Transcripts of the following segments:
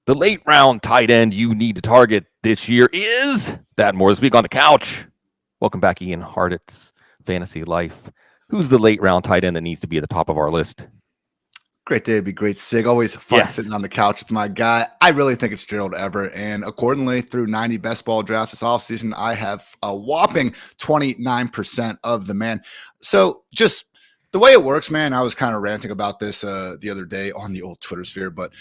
The late round tight end you need to target this year is that more this week on the couch. Welcome back, Ian Hartitz, Fantasy Life. Who's the late round tight end that needs to be at the top of our list? Great day to be great, Sig. Always fun sitting on the couch with my guy. I really think it's Gerald Everett. And accordingly, through 90 best ball drafts this offseason, I have a whopping 29% of the man. So just the way it works, man, I was kind of ranting about this the other day on the old Twitter sphere. But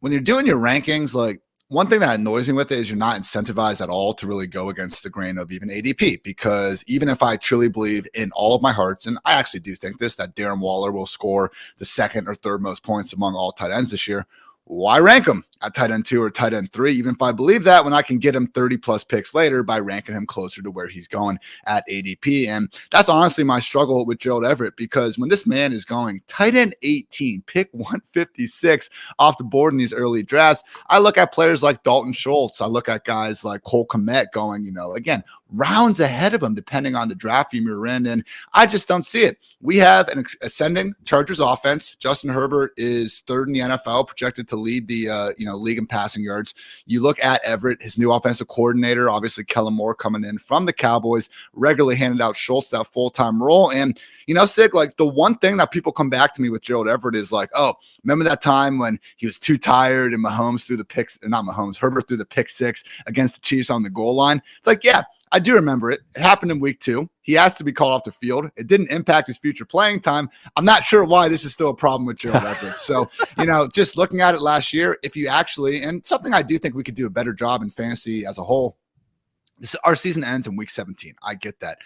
when you're doing your rankings, like, one thing that annoys me with it is you're not incentivized at all to really go against the grain of even ADP, because even if I truly believe in all of my hearts, and I actually do think this, that Darren Waller will score the second or third most points among all tight ends this year, why rank him at tight end 2 or tight end 3, even if I believe that, when I can get him 30 plus picks later by ranking him closer to where he's going at ADP? And that's honestly my struggle with Gerald Everett, because when this man is going tight end 18, pick 156 off the board in these early drafts, I look at players like Dalton Schultz. I look at guys like Cole Kmet going, again, rounds ahead of him, depending on the draft you're in. And I just don't see it. We have an ascending Chargers offense. Justin Herbert is third in the NFL, projected to lead the league in passing yards. You look at Everett, his new offensive coordinator, obviously Kellen Moore coming in from the Cowboys, regularly handed out Schultz that full-time role. And Sig, like, the one thing that people come back to me with Gerald Everett is like, oh, remember that time when he was too tired and Herbert threw the pick 6 against the Chiefs on the goal line? It's like, yeah, I do remember it. It happened in week 2. He has to be called off the field. It didn't impact his future playing time. I'm not sure why this is still a problem with Gerald Everett. So, just looking at it last year, if you actually, and something I do think we could do a better job in fantasy as a whole, our season ends in week 17. I get that.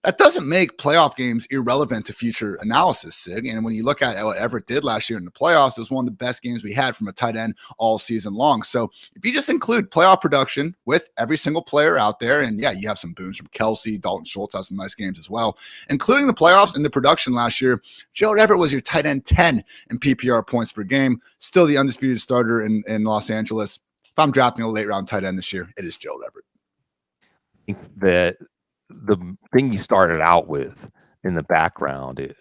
That doesn't make playoff games irrelevant to future analysis, Sig. And when you look at what Everett did last year in the playoffs, it was one of the best games we had from a tight end all season long. So if you just include playoff production with every single player out there, and yeah, you have some boons from Kelsey, Dalton Schultz has some nice games as well, including the playoffs and the production last year, Gerald Everett was your tight end 10 in PPR points per game, still the undisputed starter in Los Angeles. If I'm drafting a late round tight end this year, it is Gerald Everett. I think that the thing you started out with in the background,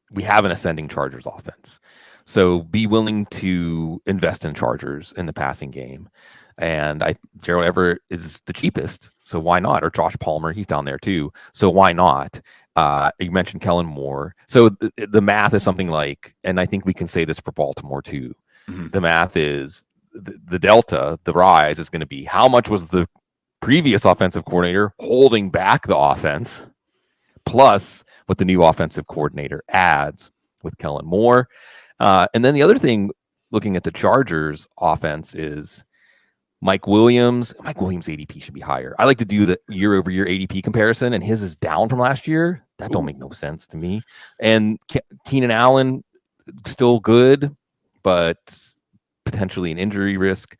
we have an ascending Chargers offense. So be willing to invest in Chargers in the passing game. And Gerald Everett is the cheapest, so why not? Or Josh Palmer, he's down there too, so why not? You mentioned Kellen Moore. So the math is something like, and I think we can say this for Baltimore too, the math is the delta, the rise is going to be how much was the previous offensive coordinator holding back the offense, plus what the new offensive coordinator adds with Kellen Moore. And then the other thing, looking at the Chargers offense, is Mike Williams. Mike Williams' ADP should be higher. I like to do the year-over-year ADP comparison, and his is down from last year. That don't make no sense to me. And Keenan Allen, still good, but potentially an injury risk.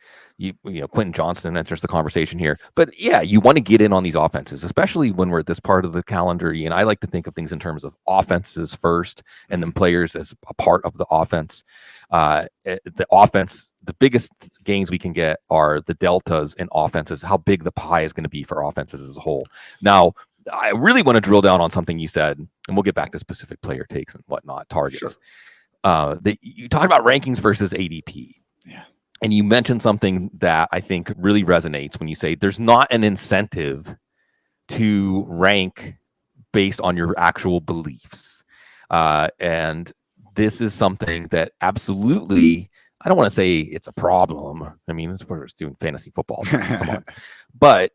Quentin Johnston enters the conversation here. But yeah, you want to get in on these offenses, especially when we're at this part of the calendar. And I like to think of things in terms of offenses first and then players as a part of the offense. The offense, the biggest gains we can get are the deltas in offenses, how big the pie is going to be for offenses as a whole. Now, I really want to drill down on something you said, and we'll get back to specific player takes and whatnot, targets. Sure. You talked about rankings versus ADP. Yeah. And you mentioned something that I think really resonates when you say there's not an incentive to rank based on your actual beliefs. And this is something that absolutely, I don't want to say it's a problem. I mean, it's we're doing fantasy football. Come on. But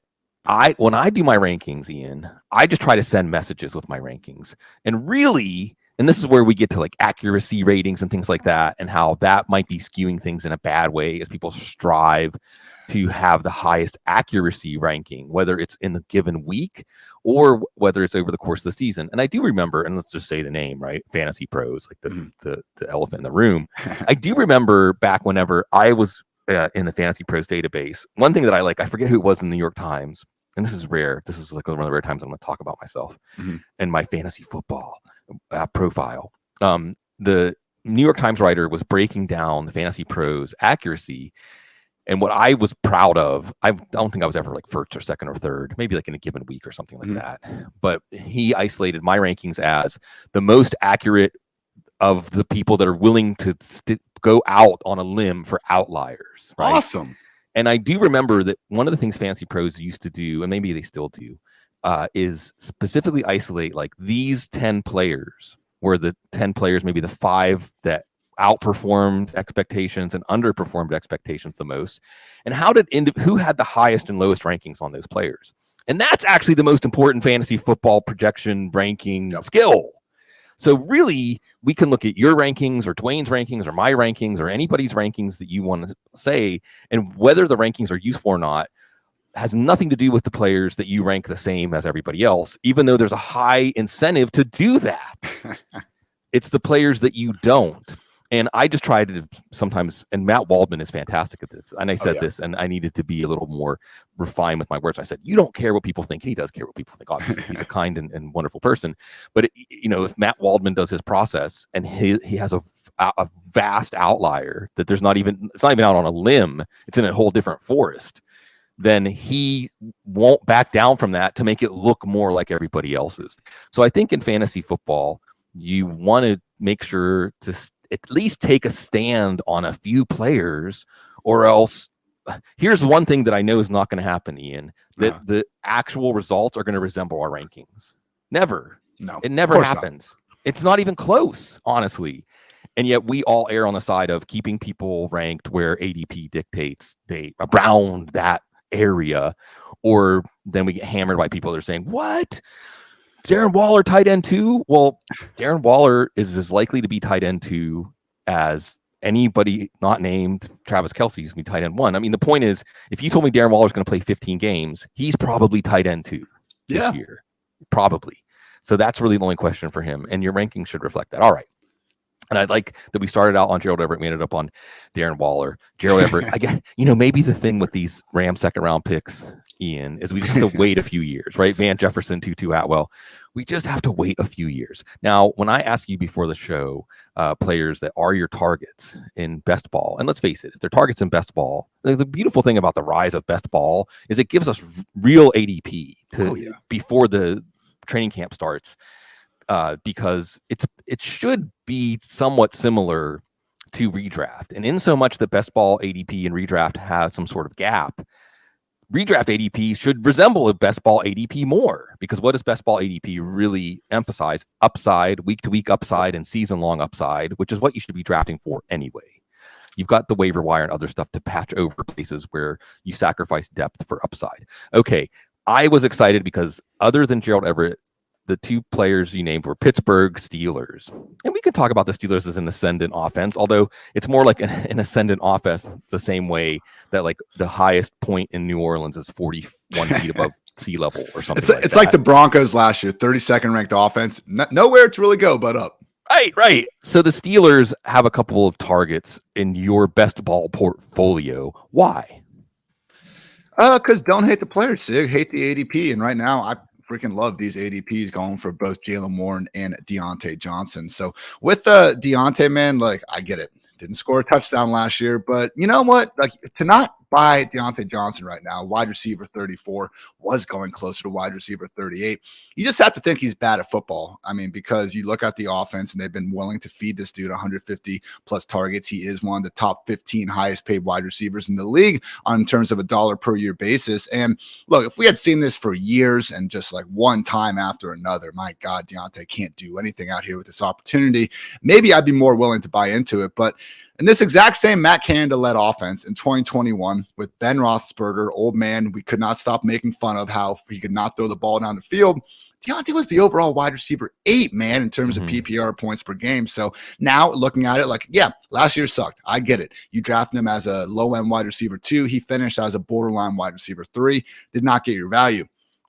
when I do my rankings, Ian, I just try to send messages with my rankings. And really, and this is where we get to like accuracy ratings and things like that, and how that might be skewing things in a bad way as people strive to have the highest accuracy ranking, whether it's in the given week or whether it's over the course of the season. And I do remember, and let's just say the name, right? Fantasy Pros, like the elephant in the room. I do remember back whenever I was in the Fantasy Pros database, one thing that I forget who it was in the New York Times, and this is rare. This is like one of the rare times I'm going to talk about myself and my fantasy football profile. The New York Times writer was breaking down the Fantasy Pros accuracy, and what I was proud of, I don't think I was ever like first or second or third, maybe like in a given week or something like that. But he isolated my rankings as the most accurate of the people that are willing to go out on a limb for outliers, right? Awesome. And I do remember that one of the things Fantasy Pros used to do, and maybe they still do, is specifically isolate like these 10 players, where the 10 players, maybe the 5 that outperformed expectations and underperformed expectations the most, and who had the highest and lowest rankings on those players. And that's actually the most important fantasy football projection ranking skill. So really, we can look at your rankings or Dwayne's rankings or my rankings or anybody's rankings that you want to say, and whether the rankings are useful or not has nothing to do with the players that you rank the same as everybody else, even though there's a high incentive to do that. It's the players that you don't. And I just try to sometimes, and Matt Waldman is fantastic at this. And I said this, and I needed to be a little more refined with my words. I said, you don't care what people think. And he does care what people think. Obviously, he's a kind and wonderful person. But, if Matt Waldman does his process and he has a vast outlier that it's not even out on a limb, it's in a whole different forest, then he won't back down from that to make it look more like everybody else's. So I think in fantasy football, you want to make sure to at least take a stand on a few players, or else here's one thing that I know is not going to happen, Ian, that the actual results are going to resemble our rankings. Never. No, it never happens. It's not even close, honestly. And yet we all err on the side of keeping people ranked where ADP dictates they around that area, or then we get hammered by people that are saying, what? Darren Waller tight end 2? Well, Darren Waller is as likely to be tight end 2 as anybody not named Travis Kelce is going to be tight end 1. I mean, the point is, if you told me Darren Waller is going to play 15 games, he's probably tight end 2 this year. Probably. So that's really the only question for him. And your ranking should reflect that. All right. And I'd like that we started out on Gerald Everett. We ended up on Darren Waller. Gerald Everett, I guess, maybe the thing with these Rams second round picks, Ian, is we just have to wait a few years, right? Van Jefferson, Tutu Atwell. We just have to wait a few years. Now, when I ask you before the show, players that are your targets in best ball, and let's face it, if they're targets in best ball, the beautiful thing about the rise of best ball is it gives us real ADP before the training camp starts. Because it should be somewhat similar to redraft. And in so much that best ball ADP and redraft has some sort of gap, redraft ADP should resemble a best ball ADP more, because what does best ball ADP really emphasize? Upside, week to week upside, and season long upside, which is what you should be drafting for anyway. You've got the waiver wire and other stuff to patch over places where you sacrifice depth for upside. Okay, I was excited because other than Gerald Everett, the 2 players you named were Pittsburgh Steelers. And we can talk about the Steelers as an ascendant offense, although it's more like an ascendant offense the same way that like the highest point in New Orleans is 41 feet above sea level or something. It's like the Broncos last year, 32nd ranked offense. Nowhere to really go but up. Right. So the Steelers have a couple of targets in your best ball portfolio. Why? Because don't hate the players, Sig. Hate the ADP. And right now, I freaking love these ADPs going for both Jalen Warren and Deontay Johnson. So with Deontay, man, like, I get it. Didn't score a touchdown last year, but you know what? Like, to not buy Deontay Johnson right now, wide receiver 34, was going closer to wide receiver 38. You just have to think he's bad at football. I mean, because you look at the offense and they've been willing to feed this dude 150 plus targets. He is one of the top 15 highest paid wide receivers in the league in terms of a dollar per year basis. And look, if we had seen this for years and just like one time after another, my God, Deontay can't do anything out here with this opportunity, maybe I'd be more willing to buy into it. But in this exact same Matt Canada-led offense in 2021 with Ben Roethlisberger, old man, we could not stop making fun of how he could not throw the ball down the field. Deontay was the overall wide receiver 8, man, in terms of PPR points per game. So now looking at it like, yeah, last year sucked. I get it. You drafted him as a low-end wide receiver 2. He finished as a borderline wide receiver 3. Did not get your value.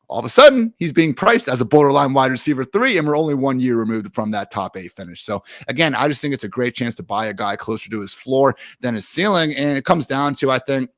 All of a sudden, he's being priced as a borderline wide receiver 3, and we're only 1 year removed from that top 8 finish. So again, I just think it's a great chance to buy a guy closer to his floor than his ceiling. And it comes down to, I think,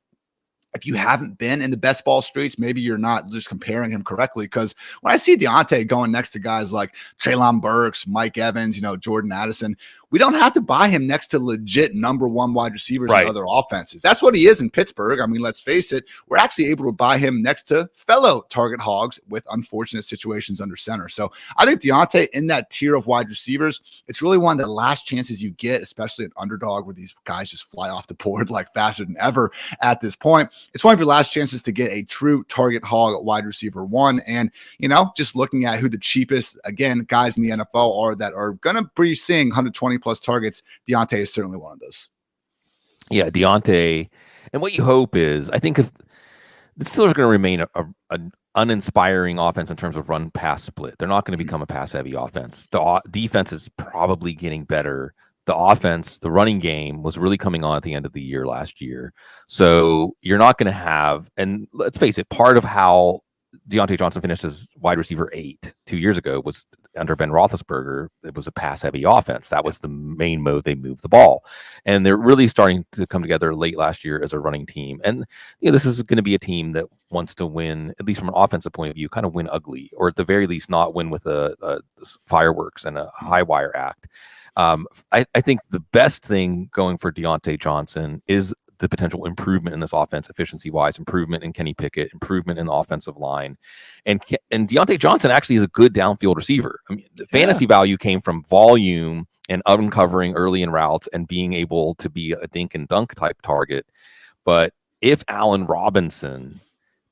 if you haven't been in the best ball streets, maybe you're not just comparing him correctly. Because when I see Deontay going next to guys like Treylon Burks, Mike Evans, Jordan Addison, we don't have to buy him next to legit number one wide receivers in other offenses. That's what he is in Pittsburgh. I mean, let's face it, we're actually able to buy him next to fellow target hogs with unfortunate situations under center. So I think Deontay in that tier of wide receivers, it's really one of the last chances you get, especially an underdog where these guys just fly off the board like faster than ever at this point. It's one of your last chances to get a true target hog wide receiver one. And, just looking at who the cheapest, again, guys in the NFL are that are going to be seeing 120 plus targets, Deontay is certainly one of those. Yeah, Deontay. And what you hope is, I think if the Steelers are going to remain an uninspiring offense in terms of run-pass split, they're not going to become a pass-heavy offense. The defense is probably getting better. The offense, the running game was really coming on at the end of the year last year. So you're not going to have, and let's face it, part of how Deontay Johnson finished as wide receiver 8 2 years ago was under Ben Roethlisberger. It was a pass-heavy offense. That was the main mode they moved the ball. And they're really starting to come together late last year as a running team. And this is going to be a team that wants to win, at least from an offensive point of view, kind of win ugly, or at the very least not win with a fireworks and a high wire act. I think the best thing going for Deontay Johnson is the potential improvement in this offense, efficiency-wise, improvement in Kenny Pickett, improvement in the offensive line. And Deontay Johnson actually is a good downfield receiver. I mean, the fantasy value came from volume and uncovering early in routes and being able to be a dink and dunk type target. But if Allen Robinson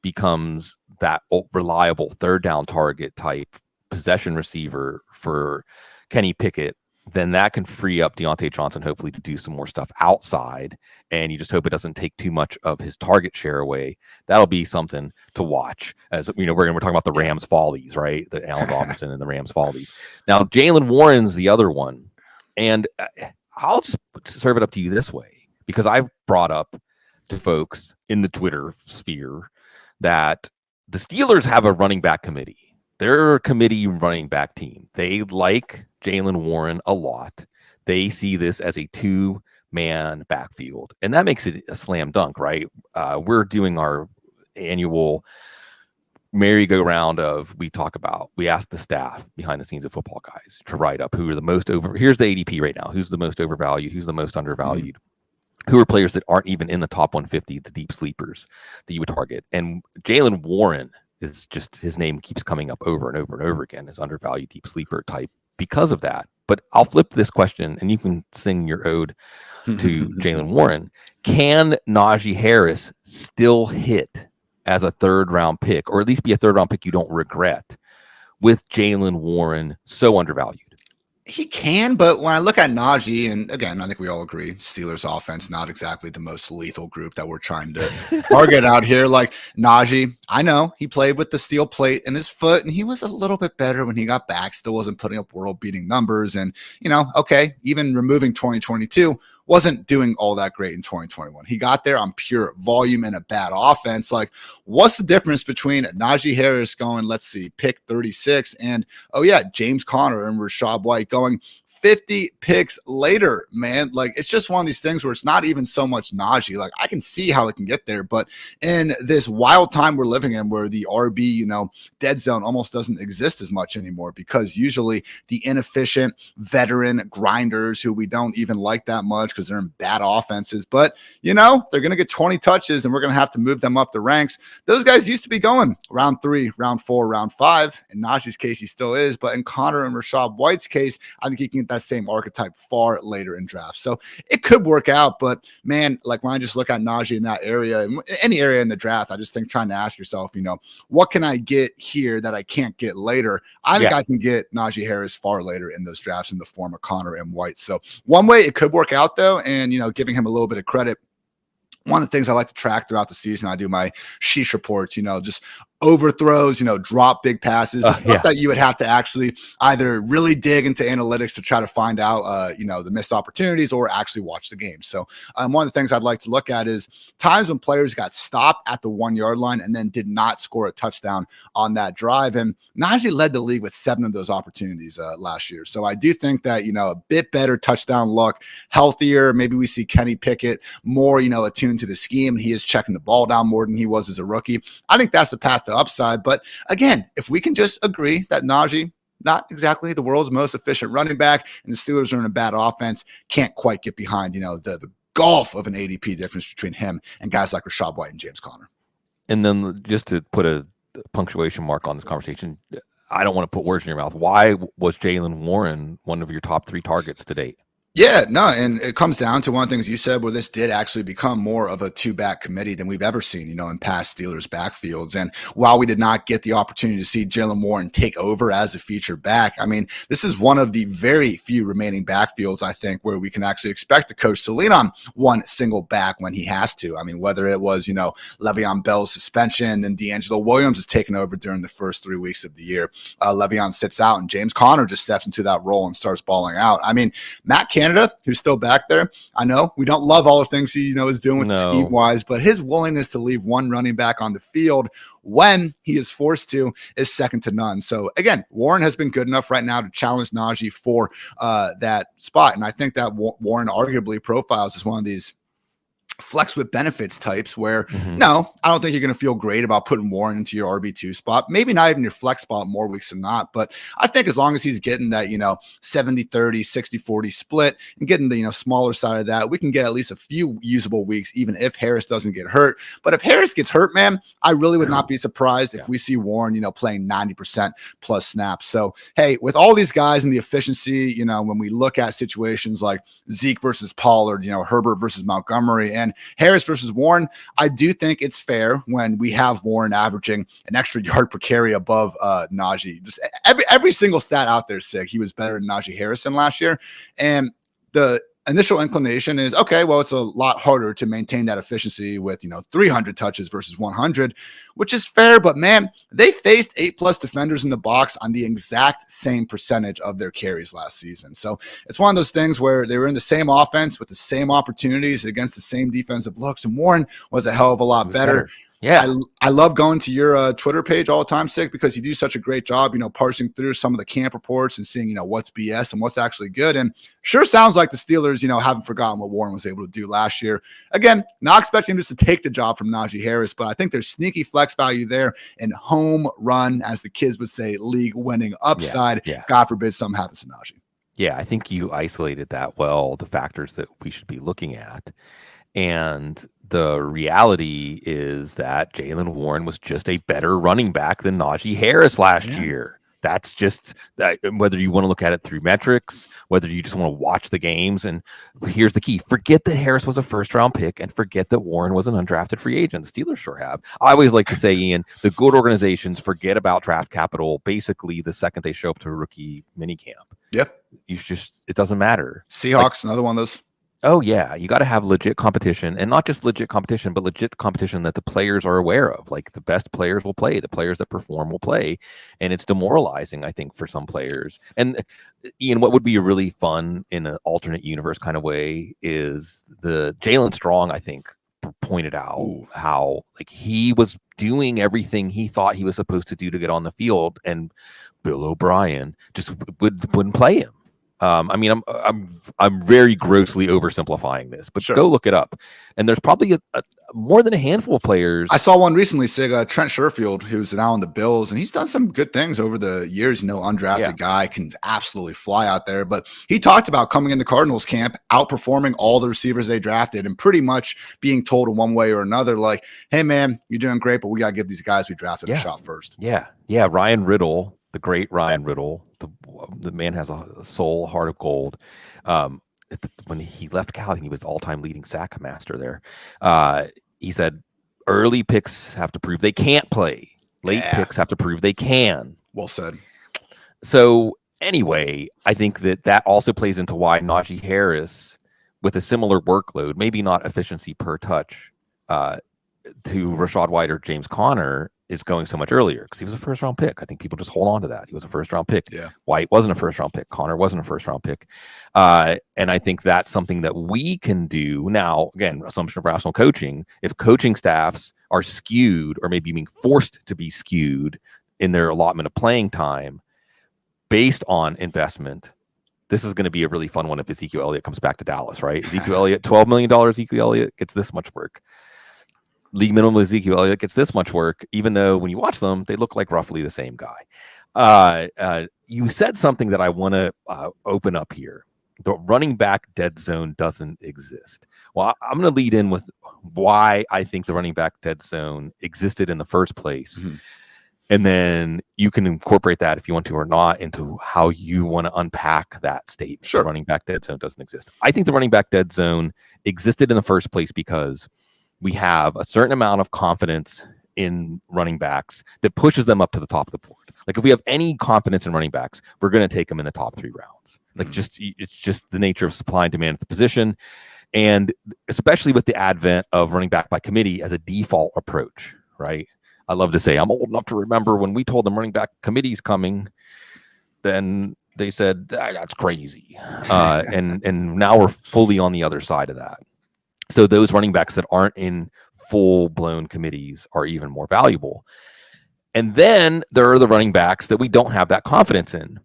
becomes that reliable third down target type possession receiver for Kenny Pickett, then that can free up Deontay Johnson, hopefully, to do some more stuff outside. And you just hope it doesn't take too much of his target share away. That'll be something to watch. As we're talking about the Rams follies, right? The Allen Robinson and the Rams follies. Now, Jaylen Warren's the other one. And I'll just serve it up to you this way, because I've brought up to folks in the Twitter sphere that the Steelers have a running back committee. They're a committee running back team. They like Jaylen Warren a lot. They see this as a 2-man backfield, and that makes it a slam dunk, right? We're doing our annual merry-go-round of we ask the staff behind the scenes of football guys to write up who are the most here's the ADP right now, who's the most overvalued, who's the most undervalued, who are players that aren't even in the top 150, the deep sleepers that you would target. And Jaylen Warren is just, his name keeps coming up over and over and over again as undervalued deep sleeper type because of that. But I'll flip this question, and you can sing your ode to Jaylen Warren. Can Najee Harris still hit as a third-round pick, or at least be a third-round pick you don't regret, with Jaylen Warren so undervalued? He can, but when I look at Najee, and again, I think we all agree, Steelers offense, not exactly the most lethal group that we're trying to target out here. Like Najee, I know he played with the steel plate in his foot, and he was a little bit better when he got back, still wasn't putting up world-beating numbers. And, okay, even removing 2022, wasn't doing all that great in 2021. He got there on pure volume and a bad offense. Like, what's the difference between Najee Harris going, let's see, pick 36, and, James Conner and Rachaad White going 50 picks later, man? Like, it's just one of these things where it's not even so much Najee. Like, I can see how it can get there, but in this wild time we're living in where the RB, dead zone almost doesn't exist as much anymore, because usually the inefficient veteran grinders who we don't even like that much because they're in bad offenses, but, they're going to get 20 touches and we're going to have to move them up the ranks. Those guys used to be going round 3, round 4, round 5. In Najee's case, he still is, but in Conner and Rachaad White's case, I think he can get that same archetype far later in drafts. So it could work out, but man, like when I just look at Najee in that area, any area in the draft, I just think trying to ask yourself, what can I get here that I can't get later? I think I can get Najee Harris far later in those drafts in the form of Conner and White. So one way it could work out though, and giving him a little bit of credit, one of the things I like to track throughout the season, I do my sheesh reports, just overthrows, drop big passes. It's stuff that you would have to actually either really dig into analytics to try to find out, the missed opportunities or actually watch the game. So one of the things I'd like to look at is times when players got stopped at the 1 yard line and then did not score a touchdown on that drive. And Najee led the league with 7 of those opportunities last year. So I do think that, a bit better touchdown luck, healthier. Maybe we see Kenny Pickett more, attuned to the scheme. He is checking the ball down more than he was as a rookie. I think that's the path to upside. But again, if we can just agree that Najee, not exactly the world's most efficient running back, and the Steelers are in a bad offense, can't quite get behind, the gulf of an ADP difference between him and guys like Rachaad White and James Conner. And then just to put a punctuation mark on this conversation, I don't want to put words in your mouth. Why was Jaylen Warren one of your top 3 targets to date? Yeah, no, and it comes down to one of the things you said where this did actually become more of a 2-back committee than we've ever seen, in past Steelers backfields. And while we did not get the opportunity to see Jaylen Warren take over as a feature back, I mean, this is one of the very few remaining backfields, I think, where we can actually expect the coach to lean on one single back when he has to. I mean, whether it was, Le'Veon Bell's suspension, then D'Angelo Williams is taking over during the first 3 weeks of the year. Le'Veon sits out and James Conner just steps into that role and starts balling out. I mean, Matt Canada, who's still back there. I know we don't love all the things he, is doing with the scheme wise, but his willingness to leave one running back on the field when he is forced to is second to none. So again, Warren has been good enough right now to challenge Najee for that spot. And I think that Warren arguably profiles as one of these flex with benefits types where no, I don't think you're going to feel great about putting Warren into your RB2 spot, maybe not even your flex spot more weeks than not. But I think as long as he's getting that, 70-30, 60-40 split and getting the, smaller side of that, we can get at least a few usable weeks, even if Harris doesn't get hurt. But if Harris gets hurt, man, I really would not be surprised if we see Warren, playing 90% plus snaps. So, hey, with all these guys and the efficiency, when we look at situations like Zeke versus Pollard, Herbert versus Montgomery, and Harris versus Warren, I do think it's fair when we have Warren averaging an extra yard per carry above Najee. Just every single stat out there, Sig, he was better than Najee Harrison last year. And the initial inclination is, okay, well, it's a lot harder to maintain that efficiency with, 300 touches versus 100, which is fair. But man, they faced 8+ defenders in the box on the exact same percentage of their carries last season. So it's one of those things where they were in the same offense with the same opportunities against the same defensive looks. And Warren was a hell of a lot better. Yeah, I love going to your Twitter page all the time, Sig, because you do such a great job, parsing through some of the camp reports and seeing, what's BS and what's actually good. And sure sounds like the Steelers, haven't forgotten what Warren was able to do last year. Again, not expecting him just to take the job from Najee Harris, but I think there's sneaky flex value there and home run, as the kids would say, league winning upside. Yeah. God forbid something happens to Najee. Yeah, I think you isolated that well, the factors that we should be looking at. And the reality is that Jaylen Warren was just a better running back than Najee Harris last year. That's just that, whether you want to look at it through metrics, whether you just want to watch the games. And here's the key. Forget that Harris was a first-round pick and forget that Warren was an undrafted free agent. The Steelers sure have. I always like to say, Ian, the good organizations forget about draft capital basically the second they show up to a rookie minicamp. Yep. It doesn't matter. Seahawks, another one of those. Oh, yeah. You got to have legit competition, and not just legit competition, but legit competition that the players are aware of. Like, the best players will play. The players that perform will play. And it's demoralizing, I think, for some players. And, Ian, what would be really fun in an alternate universe kind of way is the Jalen Strong, I think, pointed out how, like, he was doing everything he thought he was supposed to do to get on the field, and Bill O'Brien just wouldn't play him. I mean, I'm very grossly oversimplifying this, but go look it up. And there's probably a more than a handful of players. I saw one recently, Sig, Trent Sherfield, who's now on the Bills, and he's done some good things over the years. Undrafted guy, can absolutely fly out there. But he talked about coming in the Cardinals camp, outperforming all the receivers they drafted, and pretty much being told in one way or another, like, hey, man, you're doing great, but we got to give these guys we drafted a shot first. Yeah. Ryan Riddle, the great Ryan Riddle, the man has a soul, heart of gold. When he left Cal, he was the all-time leading sack master there. He said, early picks have to prove they can't play. Late picks have to prove they can. Well said. So anyway, I think that also plays into why Najee Harris, with a similar workload, maybe not efficiency per touch, to Rachaad White or James Conner, is going so much earlier because he was a first round pick. I think people just hold on to that. He was a first round pick. Yeah. White wasn't a first round pick. Connor wasn't a first round pick. And I think that's something that we can do now. Again, assumption of rational coaching. If coaching staffs are skewed or maybe being forced to be skewed in their allotment of playing time based on investment, this is going to be a really fun one if Ezekiel Elliott comes back to Dallas, right? Ezekiel Elliott, $12 million Ezekiel Elliott gets this much work. League minimum Ezekiel Elliott gets this much work, even though when you watch them, they look like roughly the same guy. You said something that I want to open up here. The running back dead zone doesn't exist. Well, I'm going to lead in with why I think the running back dead zone existed in the first place. Mm-hmm. And then you can incorporate that if you want to or not into how you want to unpack that statement. Sure. The running back dead zone doesn't exist. I think the running back dead zone existed in the first place because we have a certain amount of confidence in running backs that pushes them up to the top of the board. Like if we have any confidence in running backs, we're going to take them in the top 3 rounds. Like it's just the nature of supply and demand at the position. And especially with the advent of running back by committee as a default approach, right? I love to say I'm old enough to remember when we told them running back committee's coming, then they said, that's crazy. And now we're fully on the other side of that. So those running backs that aren't in full-blown committees are even more valuable. And then there are the running backs that we don't have that confidence in.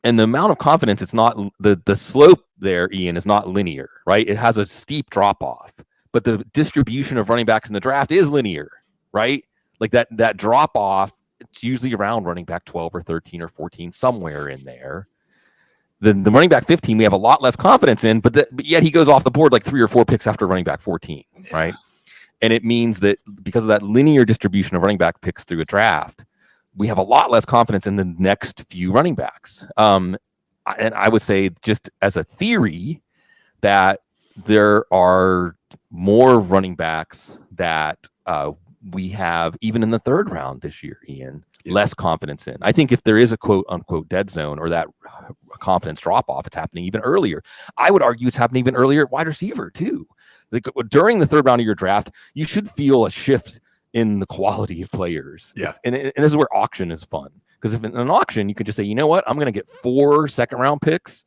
And the amount of confidence, it's not the slope there, Ian, is not linear, right? It has a steep drop-off. But the distribution of running backs in the draft is linear, right? Like that drop-off, it's usually around running back 12 or 13 or 14, somewhere in there. The running back 15, we have a lot less confidence in, but yet he goes off the board like 3 or 4 picks after running back 14, right? And it means that because of that linear distribution of running back picks through a draft, we have a lot less confidence in the next few running backs. And I would say just as a theory that there are more running backs that we have even in the 3rd round this year, Ian, less confidence in. I think if there is a quote unquote dead zone or that confidence drop off, it's happening even earlier. I would argue it's happening even earlier at wide receiver too. Like during the 3rd round of your draft, you should feel a shift in the quality of players. Yeah. And this is where auction is fun. Because if in an auction, you could just say, you know what, I'm going to get 4 second-round picks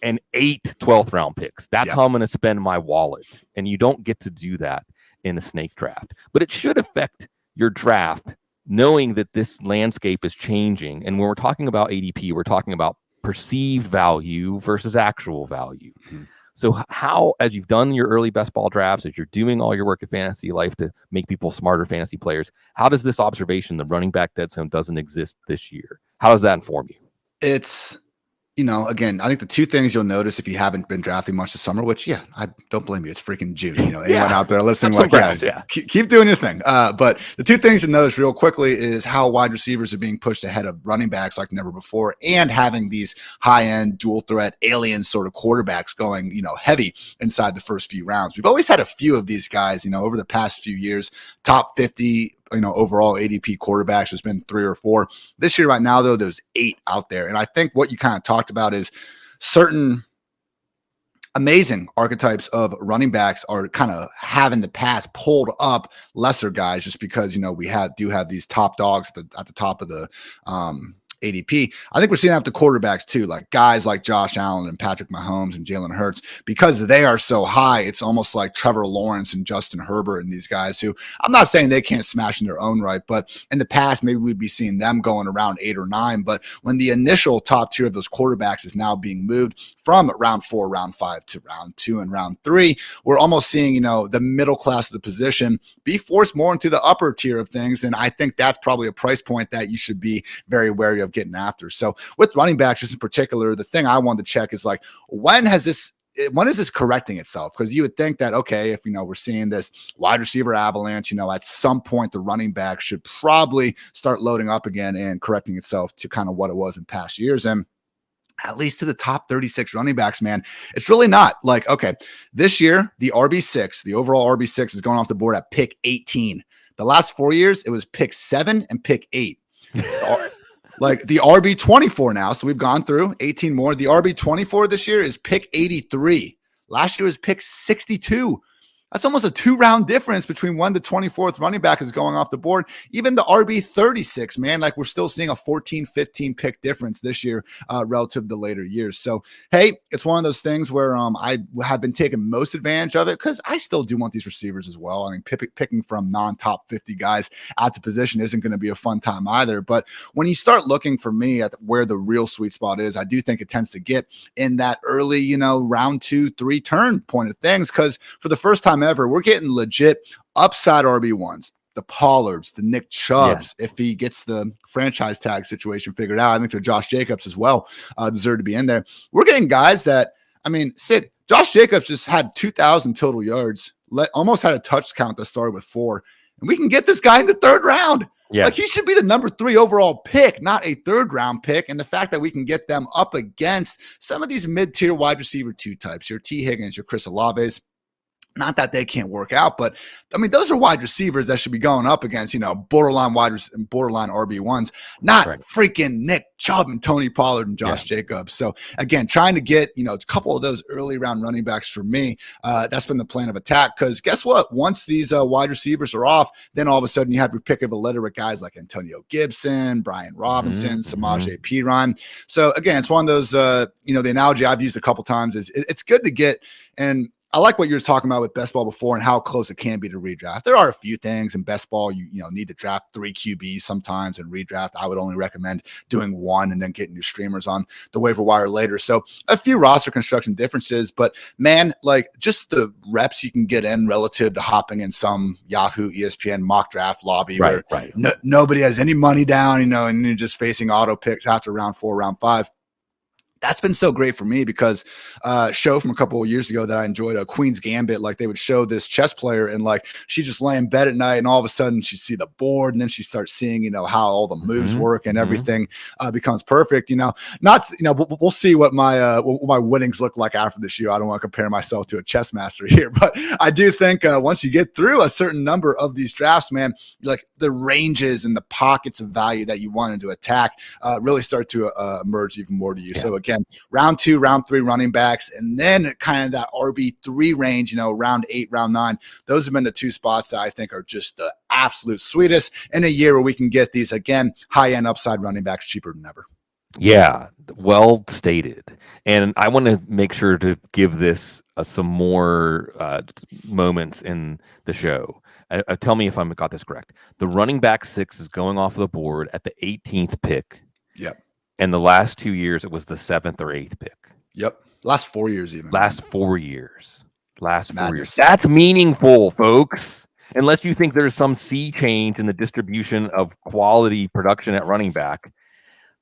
and 8 12th round picks. That's how I'm going to spend my wallet. And you don't get to do that in a snake draft. But it should affect your draft, knowing that this landscape is changing. And when we're talking about ADP, we're talking about perceived value versus actual value. Mm-hmm. So how, as you've done your early best ball drafts, as you're doing all your work at Fantasy Life to make people smarter fantasy players, how does this observation, the running back dead zone doesn't exist this year, how does that inform you? It's, again, I think the 2 things you'll notice if you haven't been drafting much this summer, which, I don't blame you. It's freaking June. Anyone out there listening, keep doing your thing. But the 2 things to notice real quickly is how wide receivers are being pushed ahead of running backs like never before, and having these high-end dual threat alien sort of quarterbacks going, heavy inside the first few rounds. We've always had a few of these guys, over the past few years, top 50, overall ADP quarterbacks. There's been 3 or 4 this year. Right now, though, there's 8 out there. And I think what you kind of talked about is certain amazing archetypes of running backs are kind of have in the past pulled up lesser guys just because, we do have these top dogs at the top of the ADP. I think we're seeing that with the quarterbacks too, like guys like Josh Allen and Patrick Mahomes and Jalen Hurts, because they are so high. It's almost like Trevor Lawrence and Justin Herbert and these guys who, I'm not saying they can't smash in their own right, but in the past, maybe we'd be seeing them going around 8 or 9. But when the initial top tier of those quarterbacks is now being moved from round 4, round 5 to round 2 and round 3, we're almost seeing, the middle class of the position be forced more into the upper tier of things. And I think that's probably a price point that you should be very wary of getting after. So with running backs, just in particular, the thing I wanted to check is like, when is this correcting itself? Because you would think that, okay, if, we're seeing this wide receiver avalanche, at some point the running back should probably start loading up again and correcting itself to kind of what it was in past years. And at least to the top 36 running backs, man, it's really not. Like, okay, this year, the RB6, the overall RB6 is going off the board at pick 18. The last 4 years, it was pick 7 and pick 8. Like the RB24 now, so we've gone through 18 more. The RB24 this year is pick 83. Last year was pick 62. That's almost a 2-round difference between when the 24th running back is going off the board. Even the RB 36, man, like we're still seeing a 14, 15 pick difference this year relative to later years. So, hey, it's one of those things where I have been taking most advantage of it because I still do want these receivers as well. I mean, picking from non-top 50 guys out to position isn't going to be a fun time either. But when you start looking for me at where the real sweet spot is, I do think it tends to get in that early, round 2, 3 turn point of things. Because for the first time ever, we're getting legit upside RB1s, the Pollards, the Nick Chubbs, if he gets the franchise tag situation figured out. I think the Josh Jacobs as well deserve to be in there. We're getting guys that, Sid, Josh Jacobs just had 2,000 total yards, almost had a touch count that started with 4. And we can get this guy in the 3rd round. Yeah. Like he should be the number 3 overall pick, not a 3rd round pick. And the fact that we can get them up against some of these mid-tier wide receiver 2 types, your T. Higgins, your Chris Olaves, not that they can't work out, but those are wide receivers that should be going up against, borderline RB1s, not freaking Nick Chubb and Tony Pollard and Josh Jacobs. So again, trying to get, a couple of those early round running backs for me. That's been the plan of attack. Cause guess what? Once these wide receivers are off, then all of a sudden you have your pick of a litter with guys like Antonio Gibson, Brian Robinson, Samaje Perine. So again, it's one of those, the analogy I've used a couple times is it's good to get, and I like what you were talking about with best ball before and how close it can be to redraft. There are a few things in best ball. You need to draft 3 QBs sometimes and redraft. I would only recommend doing 1 and then getting your streamers on the waiver wire later. So a few roster construction differences, but man, like just the reps you can get in relative to hopping in some Yahoo, ESPN mock draft lobby where nobody has any money down, and you're just facing auto picks after round 4, round 5. That's been so great for me because show from a couple of years ago that I enjoyed, a Queen's Gambit, like they would show this chess player and like she just lay in bed at night and all of a sudden she see the board and then she starts seeing, how all the moves work and everything becomes perfect, we'll see what my winnings look like after this year. I don't want to compare myself to a chess master here, but I do think once you get through a certain number of these drafts, man, like the ranges and the pockets of value that you wanted to attack really start to emerge even more to you. So again, round 2, round 3 running backs, and then kind of that RB3 range, round 8, round 9. Those have been the 2 spots that I think are just the absolute sweetest in a year where we can get these, again, high-end upside running backs cheaper than ever. Yeah, well stated. And I want to make sure to give this some more moments in the show. Tell me if I've got this correct. The running back 6 is going off the board at the 18th pick. Yep. And the last 2 years, it was the 7th or 8th pick. Yep. Last 4 years even. Last 4 years. That's meaningful, folks. Unless you think there's some sea change in the distribution of quality production at running back,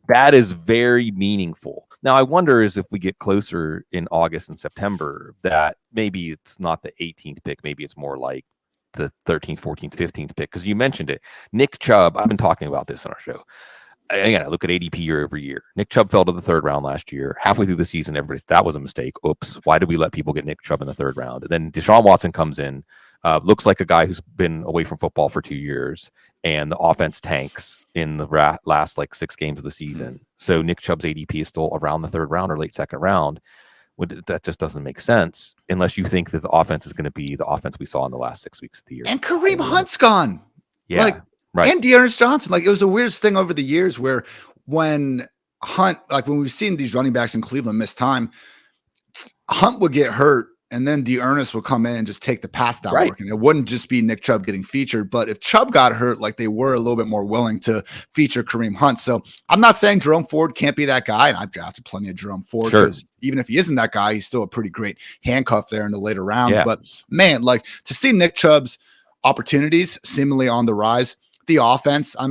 that is very meaningful. Now, I wonder is if we get closer in August and September that maybe it's not the 18th pick. Maybe it's more like the 13th, 14th, 15th pick. Because you mentioned it. Nick Chubb, I've been talking about this on our show. Again, I look at ADP year over year. Nick Chubb fell to the 3rd round last year. Halfway through the season, that was a mistake. Oops. Why did we let people get Nick Chubb in the 3rd round? And then Deshaun Watson comes in, looks like a guy who's been away from football for 2 years, and the offense tanks in the last 6 games of the season. So Nick Chubb's ADP is still around the 3rd round or late 2nd round. That just doesn't make sense unless you think that the offense is going to be the offense we saw in the last 6 weeks of the year. And Kareem Hunt's gone. Yeah. Right. And Dearness Johnson. It was a weirdest thing over the years where when Hunt, when we've seen these running backs in Cleveland miss time, Hunt would get hurt and then Dearness would come in and just take the pass down work. And it wouldn't just be Nick Chubb getting featured. But if Chubb got hurt, they were a little bit more willing to feature Kareem Hunt. So I'm not saying Jerome Ford can't be that guy. And I've drafted plenty of Jerome Ford because even if he isn't that guy, he's still a pretty great handcuff there in the later rounds. Yeah. But man, to see Nick Chubb's opportunities seemingly on the rise, the offense, I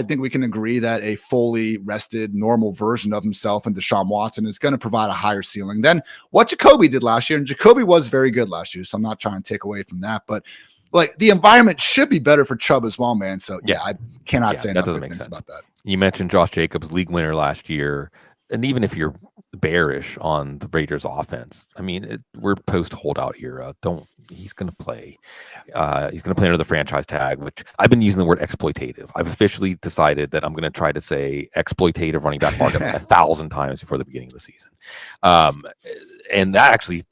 think we can agree that a fully rested, normal version of himself and Deshaun Watson is going to provide a higher ceiling than what Jacoby did last year. And Jacoby was very good last year, so I'm not trying to take away from that. But the environment should be better for Chubb as well, man. So I cannot say enough good things about that. You mentioned Josh Jacobs, league winner last year. And even if you're bearish on the Raiders offense, we're post holdout era. He's going to play. He's going to play under the franchise tag, which I've been using the word exploitative. I've officially decided that I'm going to try to say exploitative running back market 1,000 times before the beginning of the season. And that actually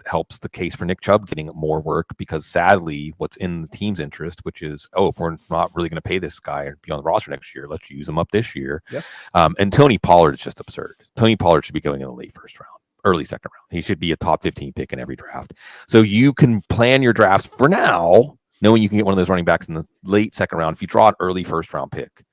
helps the case for Nick Chubb getting more work, because sadly what's in the team's interest, which is, if we're not really going to pay this guy and be on the roster next year, let's use him up this year. Yeah. And Tony Pollard is just absurd. Tony Pollard should be going in the late first round, early second round. He should be a top 15 pick in every draft. So you can plan your drafts for now, knowing you can get one of those running backs in the late second round if you draw an early first round pick.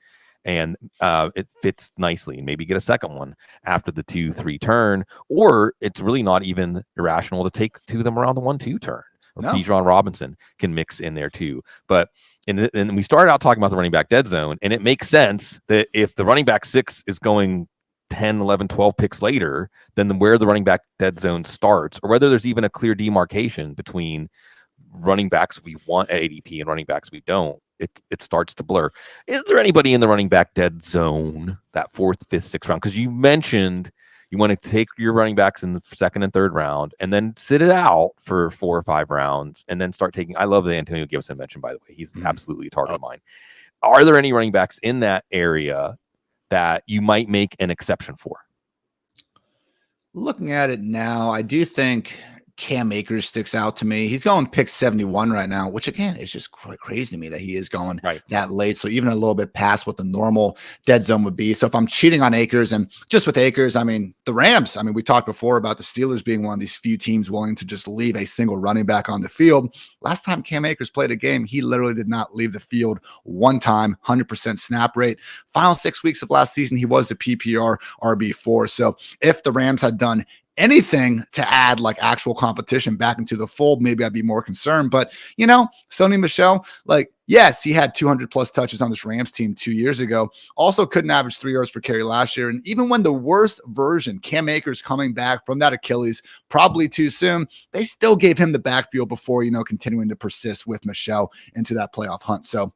And it fits nicely, and maybe get a second one after the 2-3 turn, or it's really not even irrational to take two of them around the 1-2 turn. Or Bijan Robinson can mix in there too. But and we started out talking about the running back dead zone, and it makes sense that if the running back 6 is going 10, 11, 12 picks later, then where the running back dead zone starts, or whether there's even a clear demarcation between running backs we want at ADP and running backs we don't. It starts to blur. Is there anybody in the running back dead zone, that 4th, 5th, 6th round? Because you mentioned you want to take your running backs in the 2nd and 3rd round and then sit it out for 4 or 5 rounds and then start taking. I love the Antonio Gibson mention, by the way. He's absolutely a target of mine. Are there any running backs in that area that you might make an exception for? Looking at it now, I do think Cam Akers sticks out to me. He's going pick 71 right now, which again is just crazy to me that he is going that late. So even a little bit past what the normal dead zone would be. So if I'm cheating on Akers, and just with Akers, I mean, the Rams, I mean, we talked before about the Steelers being one of these few teams willing to just leave a single running back on the field. Last time Cam Akers played a game, he literally did not leave the field one time, 100% snap rate. Final 6 weeks of last season, he was the PPR RB4. So if the Rams had done anything to add like actual competition back into the fold, maybe I'd be more concerned. But, you know, Sony Michel, like, yes, he had 200 plus touches on this Rams team 2 years ago. Also couldn't average 3 yards per carry last year. And even when the worst version, Cam Akers coming back from that Achilles, probably too soon, they still gave him the backfield before, you know, continuing to persist with Michel into that playoff hunt. So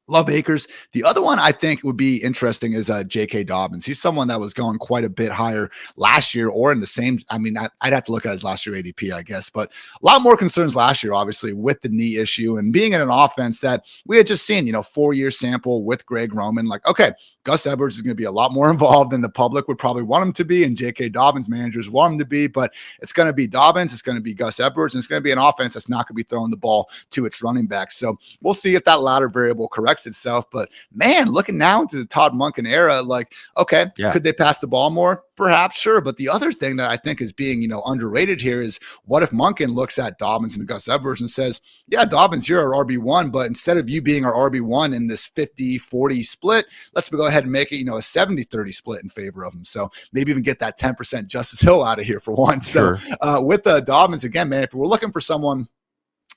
love Akers. The other one I think would be interesting is J.K. Dobbins. He's someone that was going quite a bit higher last year, or in the same. I mean, I'd have to look at his last year ADP, I guess, but a lot more concerns last year, obviously, with the knee issue and being in an offense that we had just seen, 4-year sample with Greg Roman. Like, okay, Gus Edwards is going to be a lot more involved than the public would probably want him to be, and J.K. Dobbins managers want him to be, but it's going to be Dobbins, it's going to be Gus Edwards, and it's going to be an offense that's not going to be throwing the ball to its running backs. So we'll see if that latter variable corrects itself. But man, looking now into the Todd Monken era, like, okay, could they pass the ball more? Perhaps, sure. But the other thing that I think is being, underrated here is, what if Monken looks at Dobbins and Gus Edwards and says, yeah, Dobbins, you're our RB1, but instead of you being our RB1 in this 50-40 split, let's go ahead and make it, a 70-30 split in favor of him. So maybe even get that 10% Justice Hill out of here for once. Sure. So with Dobbins, again, man, if we're looking for someone,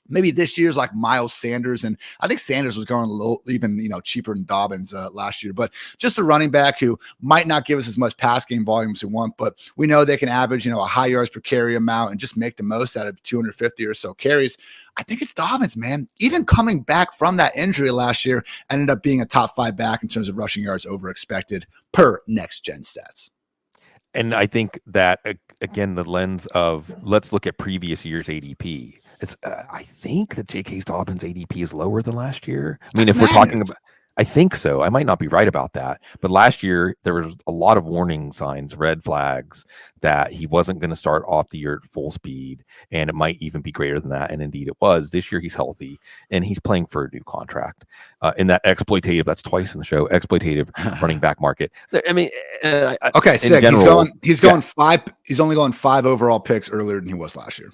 maybe this year's like Miles Sanders, and I think Sanders was going low, even cheaper than Dobbins last year. But just a running back who might not give us as much pass game volume as we want, but we know they can average a high yards per carry amount and just make the most out of 250 or so carries. I think it's Dobbins, man. Even coming back from that injury last year, ended up being a top 5 back in terms of rushing yards over expected per next gen stats. And I think that again, the lens of let's look at previous year's ADP. It's I think that J.K. Dobbins' ADP is lower than last year. I mean, if we're talking about, I think so. I might not be right about that, but last year there was a lot of warning signs, red flags, that he wasn't going to start off the year at full speed, and it might even be greater than that. And indeed, it was. This year he's healthy and he's playing for a new contract in that exploitative. That's twice in the show. Exploitative running back market. I mean, okay, sick. General, he's going 5. He's only going 5 overall picks earlier than he was last year.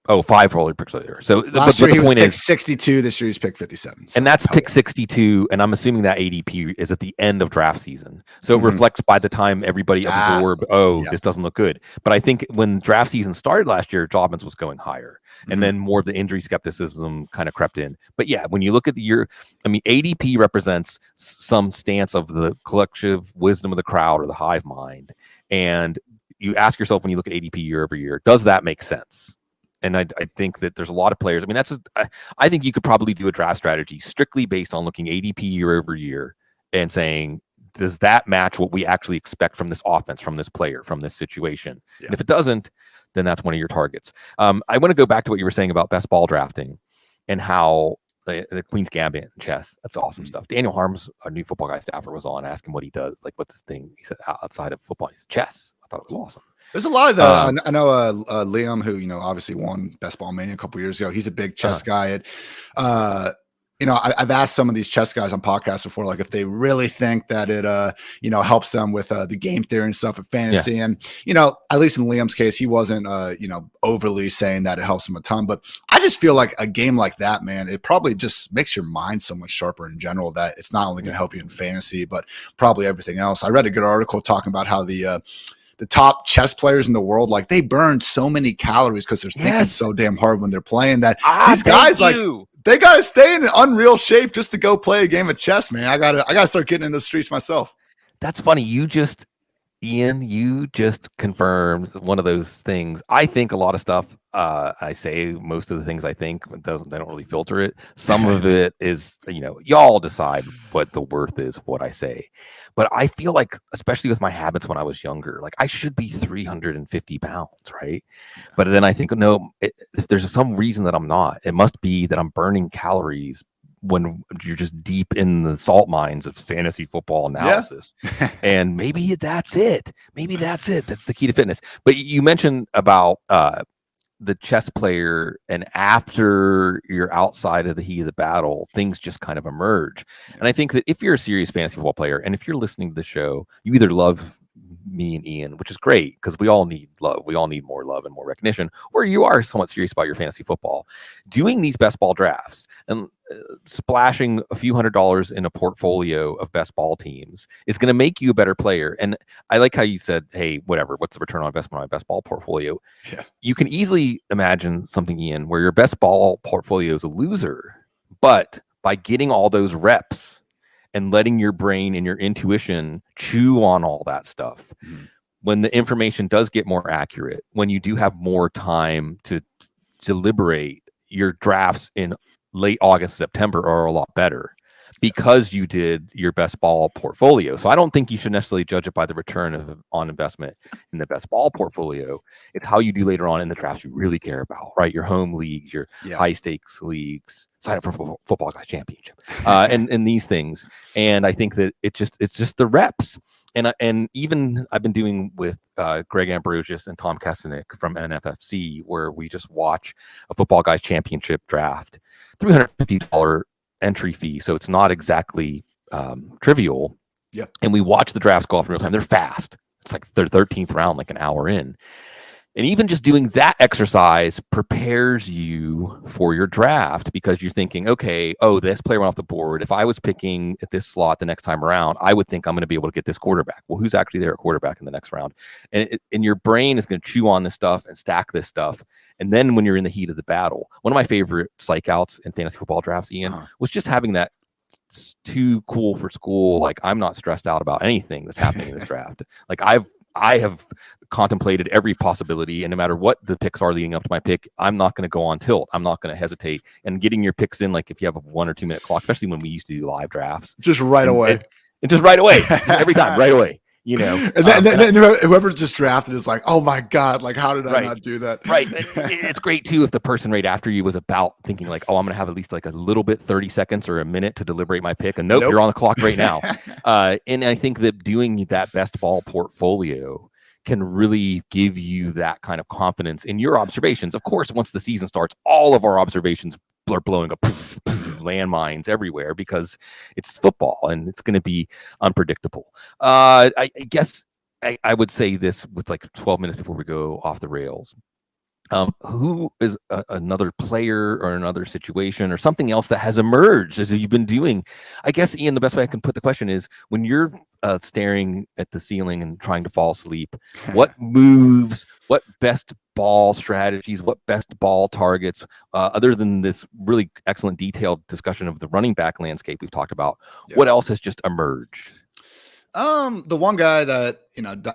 Oh, 5 roller picks later. So last year he was pick 62. This year he's picked 57. So and that's pick 62. And I'm assuming that ADP is at the end of draft season. So it reflects by the time everybody absorbed, this doesn't look good. But I think when draft season started last year, Dobbins was going higher. And then more of the injury skepticism kind of crept in. But yeah, when you look at the year, I mean, ADP represents some stance of the collective wisdom of the crowd or the hive mind. And you ask yourself, when you look at ADP year over year, does that make sense? And I think that there's a lot of players. I mean, I think you could probably do a draft strategy strictly based on looking ADP year over year and saying, does that match what we actually expect from this offense, from this player, from this situation? Yeah. And if it doesn't, then that's one of your targets. I want to go back to what you were saying about best ball drafting and how the Queen's Gambit and chess. That's awesome stuff. Daniel Harms, our new football guy staffer, was on asking what he does. Like, what's his thing? He said outside of football, he said chess. I thought it was awesome. There's a lot of the I know Liam, who obviously won Best Ball Mania a couple years ago. He's a big chess guy. I've asked some of these chess guys on podcasts before, like if they really think that it helps them with the game theory and stuff at fantasy. And at least in Liam's case, he wasn't overly saying that it helps him a ton. But I just feel like a game like that, man, it probably just makes your mind so much sharper in general. That it's not only going to help you in fantasy, but probably everything else. I read a good article talking about how the top chess players in the world, like they burn so many calories because they're thinking so damn hard when they're playing that these guys they got to stay in an unreal shape just to go play a game of chess, man. I gotta start getting in the streets myself. That's funny. Ian, you just confirmed one of those things. I think a lot of stuff. I say most of the things I think they don't really filter it. Some of it is, y'all decide what the worth is of what I say. But I feel like, especially with my habits when I was younger, like I should be 350 pounds, right? But then I think, no, if there's some reason that I'm not, it must be that I'm burning calories when you're just deep in the salt mines of fantasy football analysis. And maybe that's it. That's the key to fitness. But you mentioned about the chess player, and after you're outside of the heat of the battle, things just kind of emerge. And I think that if you're a serious fantasy football player, and if you're listening to the show, you either love me and Ian, which is great because we all need love. We all need more love and more recognition, or you are somewhat serious about your fantasy football. Doing these best ball drafts and splashing a few $100s in a portfolio of best ball teams is going to make you a better player. And I like how you said, hey, whatever, what's the return on investment on my best ball portfolio? Yeah. You can easily imagine something, Ian, where your best ball portfolio is a loser, but by getting all those reps and letting your brain and your intuition chew on all that stuff, when the information does get more accurate, when you do have more time to deliberate, your drafts in late August, September are a lot better because you did your best ball portfolio. So I don't think you should necessarily judge it by the return on investment in the best ball portfolio. It's how you do later on in the drafts you really care about, right? Your home leagues, your high stakes leagues, sign up for Football Guys Championship, and these things. And I think that it's just the reps. And even I've been doing with Greg Ambrosius and Tom Kesenick from NFFC, where we just watch a Football Guys Championship draft, $350 entry fee, so it's not exactly trivial. Yeah. And we watch the drafts go off in real time. They're fast. It's like their 13th round, like an hour in. And even just doing that exercise prepares you for your draft because you're thinking, okay, this player went off the board. If I was picking at this slot the next time around, I would think I'm going to be able to get this quarterback. Well, who's actually there at quarterback in the next round? And your brain is going to chew on this stuff and stack this stuff. And then when you're in the heat of the battle, one of my favorite psych outs in fantasy football drafts, Ian, was just having that too cool for school. Like, I'm not stressed out about anything that's happening in this draft. Like, I have contemplated every possibility, and no matter what the picks are leading up to my pick, I'm not going to go on tilt. I'm not going to hesitate. And getting your picks in, like if you have a 1 or 2 minute clock, especially when we used to do live drafts, just right away. And just right away, every time, right away. And then whoever's just drafted is like, oh my God, like how did I not do that? Right. It's great too if the person right after you was about thinking like, oh, I'm going to have at least like a little bit, 30 seconds or a minute to deliberate my pick. And nope. You're on the clock right now. And I think that doing that best ball portfolio can really give you that kind of confidence in your observations. Of course, once the season starts, all of our observations are blowing up landmines everywhere because it's football and it's going to be unpredictable. I guess I would say this with like 12 minutes before we go off the rails. Who is another player or another situation or something else that has emerged as you've been doing? I guess, Ian, the best way I can put the question is when you're staring at the ceiling and trying to fall asleep, what moves, what best ball strategies, what best ball targets, other than this really excellent detailed discussion of the running back landscape we've talked about, what else has just emerged? The one guy that,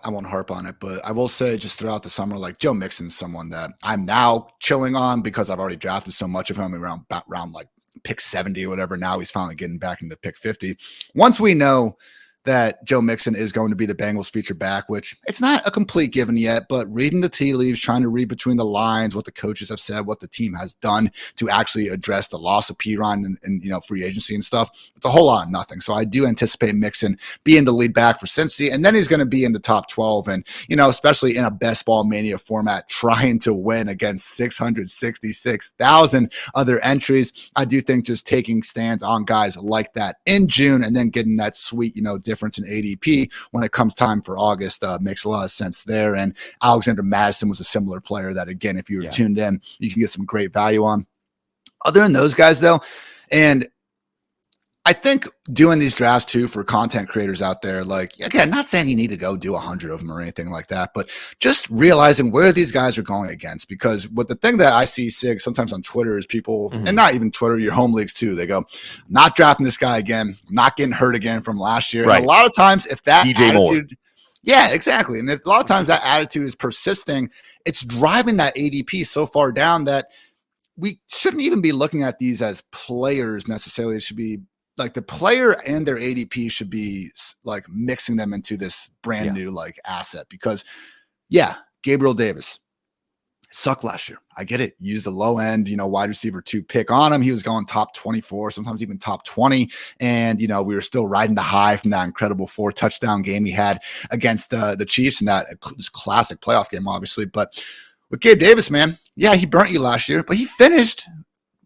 I won't harp on it, but I will say just throughout the summer, like Joe Mixon's someone that I'm now chilling on because I've already drafted so much of him around like pick 70 or whatever. Now he's finally getting back into pick 50. Once we know that Joe Mixon is going to be the Bengals feature back, which it's not a complete given yet, but reading the tea leaves, trying to read between the lines, what the coaches have said, what the team has done to actually address the loss of Piron and free agency and stuff. It's a whole lot of nothing. So I do anticipate Mixon being the lead back for Cincy, and then he's going to be in the top 12. And, especially in a best ball mania format, trying to win against 666,000 other entries. I do think just taking stands on guys like that in June and then getting that sweet, difference in ADP when it comes time for August makes a lot of sense there. And Alexander Madison was a similar player that, again, if you were tuned in, you can get some great value on. Other than those guys, though, and I think doing these drafts too for content creators out there, like, again, not saying you need to go do 100 of them or anything like that, but just realizing where these guys are going against. Because what the thing that I see, Sig, sometimes on Twitter is people, and not even Twitter, your home leagues too, they go, not drafting this guy again, not getting hurt again from last year. Right. And a lot of times if that DJ attitude, yeah, exactly. And if a lot of times that attitude is persisting, it's driving that ADP so far down that we shouldn't even be looking at these as players necessarily. It should be like the player and their ADP should be like mixing them into this brand new like asset, because Gabriel Davis sucked last year. I get it. Used a low end, wide receiver 2 pick on him. He was going top 24, sometimes even top 20. And, we were still riding the high from that incredible 4 touchdown game he had against the Chiefs, and that classic playoff game, obviously. But with Gabe Davis, man, he burnt you last year, but he finished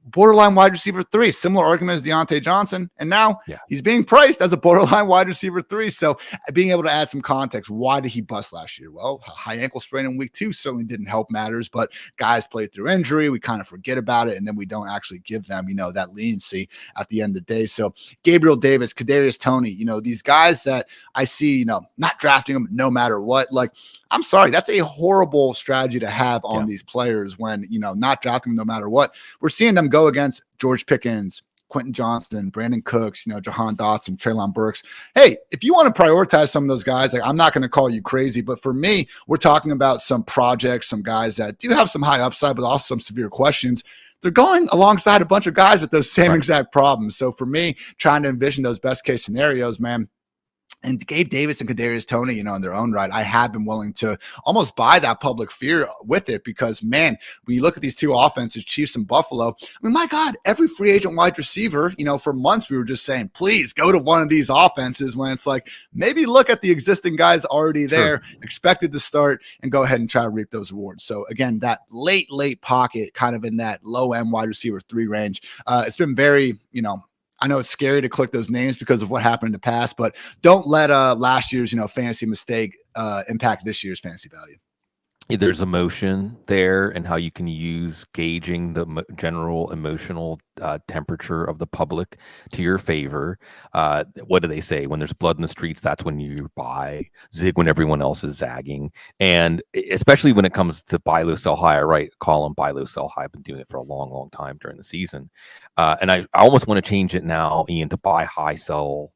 borderline wide receiver 3, similar argument as Deontay Johnson. And now he's being priced as a borderline wide receiver 3. So being able to add some context, why did he bust last year? Well, a high ankle sprain in week 2 certainly didn't help matters, but guys played through injury. We kind of forget about it. And then we don't actually give them, that leniency at the end of the day. So Gabriel Davis, Kadarius Toney, these guys that I see, not drafting them no matter what, like, I'm sorry, that's a horrible strategy to have on these players when, not drafting them no matter what. We're seeing them go against George Pickens, Quentin Johnston, Brandon Cooks, Jahan Dotson, Treylon Burks. Hey, if you want to prioritize some of those guys, like, I'm not going to call you crazy, but for me, we're talking about some projects, some guys that do have some high upside, but also some severe questions. They're going alongside a bunch of guys with those same exact problems. So for me, trying to envision those best case scenarios, man, and Gabe Davis and Kadarius Toney, in their own right, I have been willing to almost buy that public fear with it, because, man, when you look at these two offenses, Chiefs and Buffalo, I mean, my God, every free agent wide receiver, for months we were just saying, please go to one of these offenses, when it's like, maybe look at the existing guys already there, expected to start, and go ahead and try to reap those rewards. So again, that late pocket, kind of in that low end wide receiver 3 range, it's been very, I know it's scary to click those names because of what happened in the past, but don't let last year's, fantasy mistake impact this year's fantasy value. There's emotion there, and how you can use gauging the general emotional temperature of the public to your favor. What do they say? When there's blood in the streets, that's when you buy. Zig when everyone else is zagging. And especially when it comes to buy low, sell high, I write column buy low, sell high. I've been doing it for a long, long time during the season. And I almost want to change it now, Ian, to buy high, sell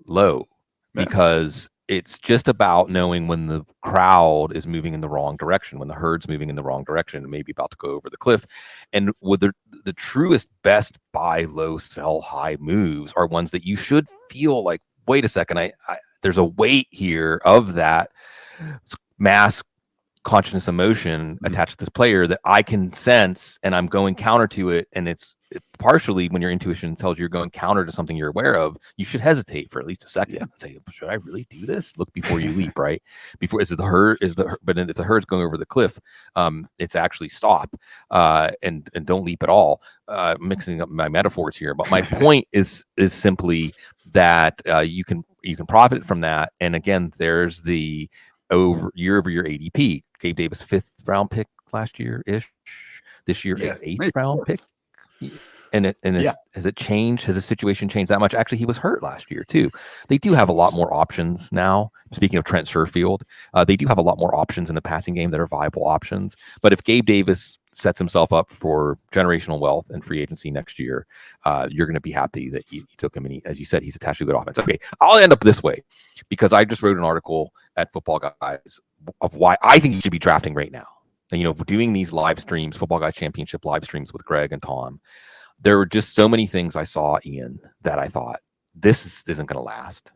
low, because it's just about knowing when the crowd is moving in the wrong direction, when the herd's moving in the wrong direction and maybe about to go over the cliff. And with the truest, best buy low, sell high moves are ones that you should feel like, wait a second, I there's a weight here of that mass consciousness emotion attached to this player that I can sense, and I'm going counter to it. And it's partially when your intuition tells you you're going counter to something you're aware of, you should hesitate for at least a second and say, should I really do this? Look before you leap, right? But if the herd's going over the cliff, it's actually stop and don't leap at all. Mixing up my metaphors here, but my point is simply that you can profit from that. And again, there's the year-over-year ADP. Gabe Davis 5th round pick last year ish. This year 8th round pick. Has it changed? Has the situation changed that much? Actually, he was hurt last year too. They do have a lot more options now. Speaking of Trent Sherfield, they do have a lot more options in the passing game that are viable options. But if Gabe Davis sets himself up for generational wealth and free agency next year, you're going to be happy that you took him. And as you said, he's attached to a good offense. Okay, I'll end up this way, because I just wrote an article at Football Guys of why I think you should be drafting right now. And, doing these live streams, Football Guys Championship live streams with Greg and Tom, there were just so many things I saw, Ian, that I thought, this isn't going to last.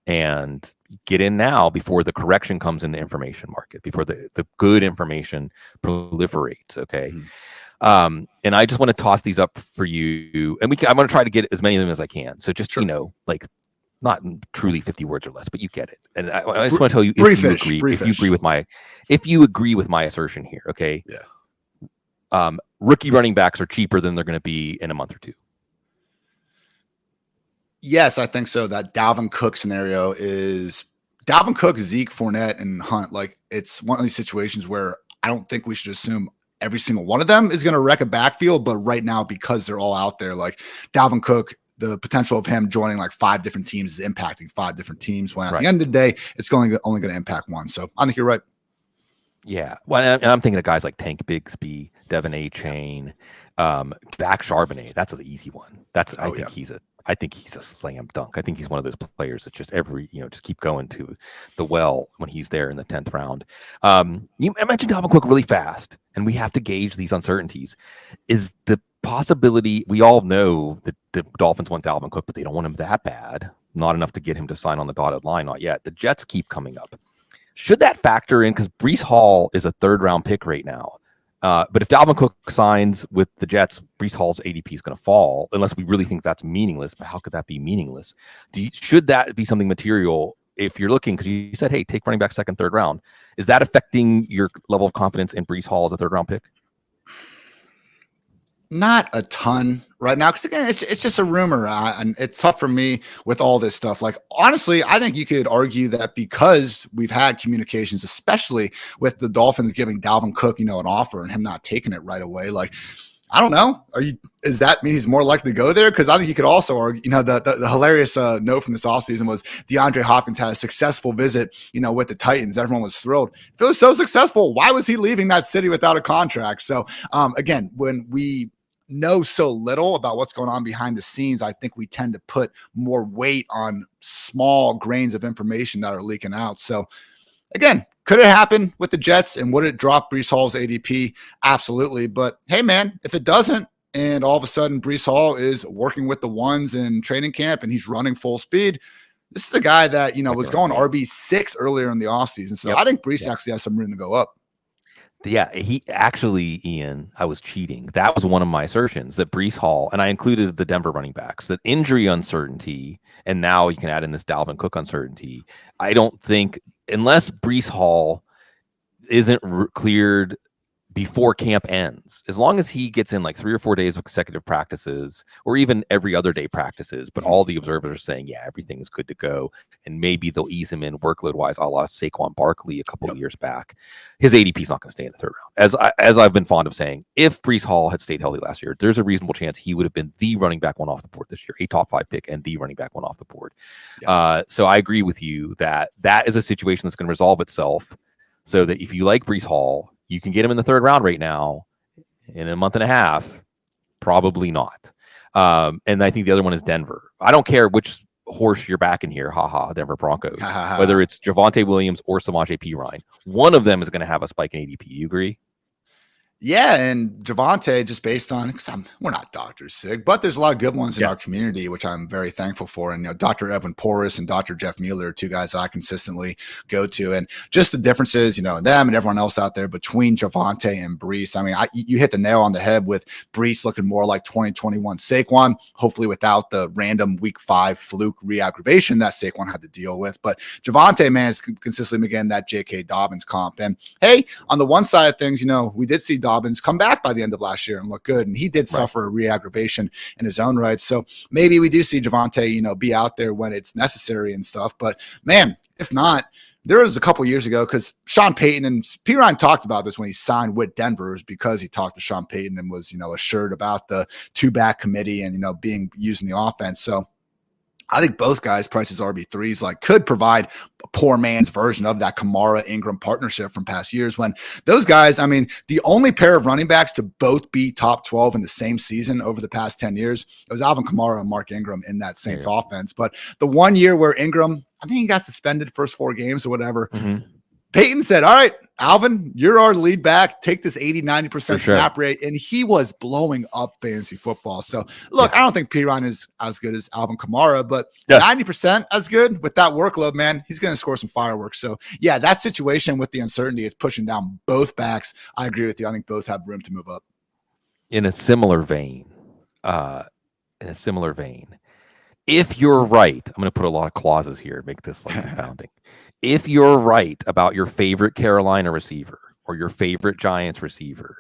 and get in now before the correction comes in the information market, before the good information proliferates. Okay. And I just want to toss these up for you, and I'm going to try to get as many of them as I can. So just, like not truly 50 words or less, but you get it. And I just want to tell you if you agree with my assertion here. Okay. Yeah. Rookie running backs are cheaper than they're going to be in a month or two. Yes, I think so. That Dalvin Cook scenario is Dalvin Cook, Zeke, Fournette, and Hunt. Like, it's one of these situations where I don't think we should assume every single one of them is going to wreck a backfield. But right now, because they're all out there, like Dalvin Cook, the potential of him joining like 5 different teams is impacting 5 different teams. When at the end of the day, it's only going to impact one. So I think you're right. Yeah. Well, and I'm thinking of guys like Tank Bigsby, Devin A-Chain, Dak Charbonnet. That's an easy one. I think he's a slam dunk. I think he's one of those players that just just keep going to the well when he's there in the 10th round. I mentioned Dalvin Cook really fast, and we have to gauge these uncertainties. Is the possibility, we all know that the Dolphins want Dalvin Cook, but they don't want him that bad. Not enough to get him to sign on the dotted line, not yet. The Jets keep coming up. Should that factor in? Because Breece Hall is a 3rd-round pick right now. But if Dalvin Cook signs with the Jets, Breece Hall's ADP is going to fall, unless we really think that's meaningless. But how could that be meaningless? Should that be something material if you're looking? Because you said, hey, take running back 2nd, 3rd round. Is that affecting your level of confidence in Breece Hall as a 3rd-round pick? Not a ton right now, because again, it's just a rumor, and it's tough for me with all this stuff. Like, honestly, I think you could argue that because we've had communications, especially with the Dolphins giving Dalvin Cook, an offer and him not taking it right away. Like, I don't know. Does that mean he's more likely to go there? Because I think you could also argue, the hilarious note from this offseason was DeAndre Hopkins had a successful visit, with the Titans. Everyone was thrilled. If it was so successful, why was he leaving that city without a contract? So again, when we know so little about what's going on behind the scenes, I think we tend to put more weight on small grains of information that are leaking out. So again, could it happen with the Jets, and would it drop Breece Hall's ADP? Absolutely. But hey, man, if it doesn't, and all of a sudden Breece Hall is working with the ones in training camp and he's running full speed, this is a guy that, was going RB6 earlier in the offseason. So I think Breece actually has some room to go up. Yeah, he actually, Ian, I was cheating. That was one of my assertions, that Breece Hall, and I included the Denver running backs, that injury uncertainty, and now you can add in this Dalvin Cook uncertainty. I don't think, unless Breece Hall isn't cleared before camp ends, as long as he gets in like 3 or 4 days of consecutive practices, or even every other day practices, but all the observers are saying, yeah, everything is good to go, and maybe they'll ease him in workload wise, a la Saquon Barkley a couple of years back. His ADP is not going to stay in the 3rd round. As I've been fond of saying, if Breece Hall had stayed healthy last year, there's a reasonable chance he would have been the running back 1 off the board this year, a top 5 pick and the running back 1 off the board. So I agree with you that is a situation that's going to resolve itself, so that if you like Breece Hall, you can get him in the 3rd round right now. In a month and a half, probably not. And I think the other one is Denver. I don't care which horse you're backing here, Denver Broncos, whether it's Javonte Williams or Samaje Perine. One of them is going to have a spike in ADP. You agree? Yeah, and Javonte, just based on, because we're not doctors, Sig, but there's a lot of good ones in our community, which I'm very thankful for. And Dr. Evan Porras and Dr. Jeff Mueller are 2 guys I consistently go to, and just the differences, them and everyone else out there between Javonte and Breece. I mean, you hit the nail on the head with Breece looking more like 2021 Saquon, hopefully without the random week 5 fluke reaggravation that Saquon had to deal with. But Javonte, man, is consistently again that J.K. Dobbins comp. And hey, on the one side of things, we did see Dobbins come back by the end of last year and look good, and he did suffer a reaggravation in his own right. So maybe we do see Javonte, be out there when it's necessary and stuff. But man, if not, there was a couple years ago, because Sean Payton and Perine talked about this when he signed with Denver, is because he talked to Sean Payton and was, assured about the 2-back committee and, being used in the offense. So I think both guys' prices RB3s could provide a poor man's version of that Kamara Ingram partnership from past years, when those guys, I mean, the only pair of running backs to both be top 12 in the same season over the past 10 years, it was Alvin Kamara and Mark Ingram in that Saints offense. But the one year where Ingram, I think he got suspended first 4 games or whatever. Peyton said, all right, Alvin, you're our lead back. Take this 80-90% snap rate. And he was blowing up fantasy football. So, look, I don't think Piron is as good as Alvin Kamara, but 90% as good with that workload, man, he's going to score some fireworks. So, yeah, that situation with the uncertainty is pushing down both backs. I agree with you. I think both have room to move up. In a similar vein, if you're right, I'm going to put a lot of clauses here, make this like confounding. If you're right about your favorite Carolina receiver or your favorite Giants receiver,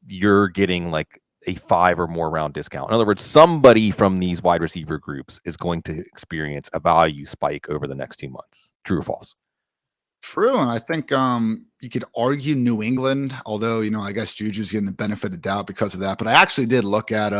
you're getting like a 5 or more round discount. In other words, somebody from these wide receiver groups is going to experience a value spike over the next 2 months. True or false? True. And I think you could argue New England, although, I guess Juju's getting the benefit of the doubt because of that. But I actually did look at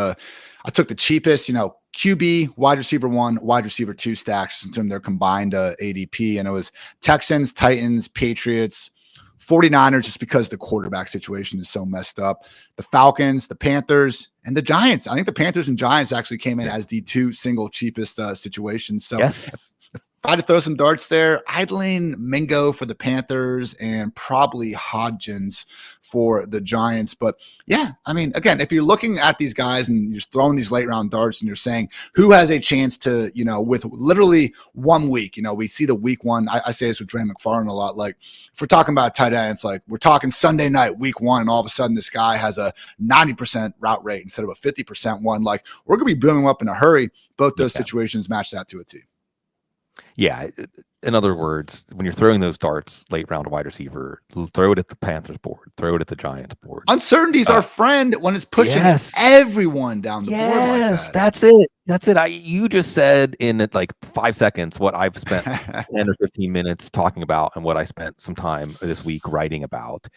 I took the cheapest, QB, wide receiver 1, wide receiver 2 stacks in terms of their combined ADP. And it was Texans, Titans, Patriots, 49ers, just because the quarterback situation is so messed up. The Falcons, the Panthers, and the Giants. I think the Panthers and Giants actually came in as the 2 single cheapest situations. So if I had to throw some darts there, I'd lean Mingo for the Panthers and probably Hodgins for the Giants. But yeah, I mean, again, if you're looking at these guys and you're throwing these late round darts and you're saying who has a chance to, with literally 1 week, we see the week 1. I say this with Dre McFarland a lot. Like if we're talking about tight ends, like we're talking Sunday night, week 1, and all of a sudden this guy has a 90% route rate instead of a 50% one. Like we're going to be booming up in a hurry. Both those situations match that to a T. Yeah. In other words, when you're throwing those darts late round wide receiver, throw it at the Panthers board, throw it at the Giants board. Uncertainty's our friend when it's pushing everyone down the board like that. That's it. You just said in like 5 seconds what I've spent 10 or 15 minutes talking about and what I spent some time this week writing about.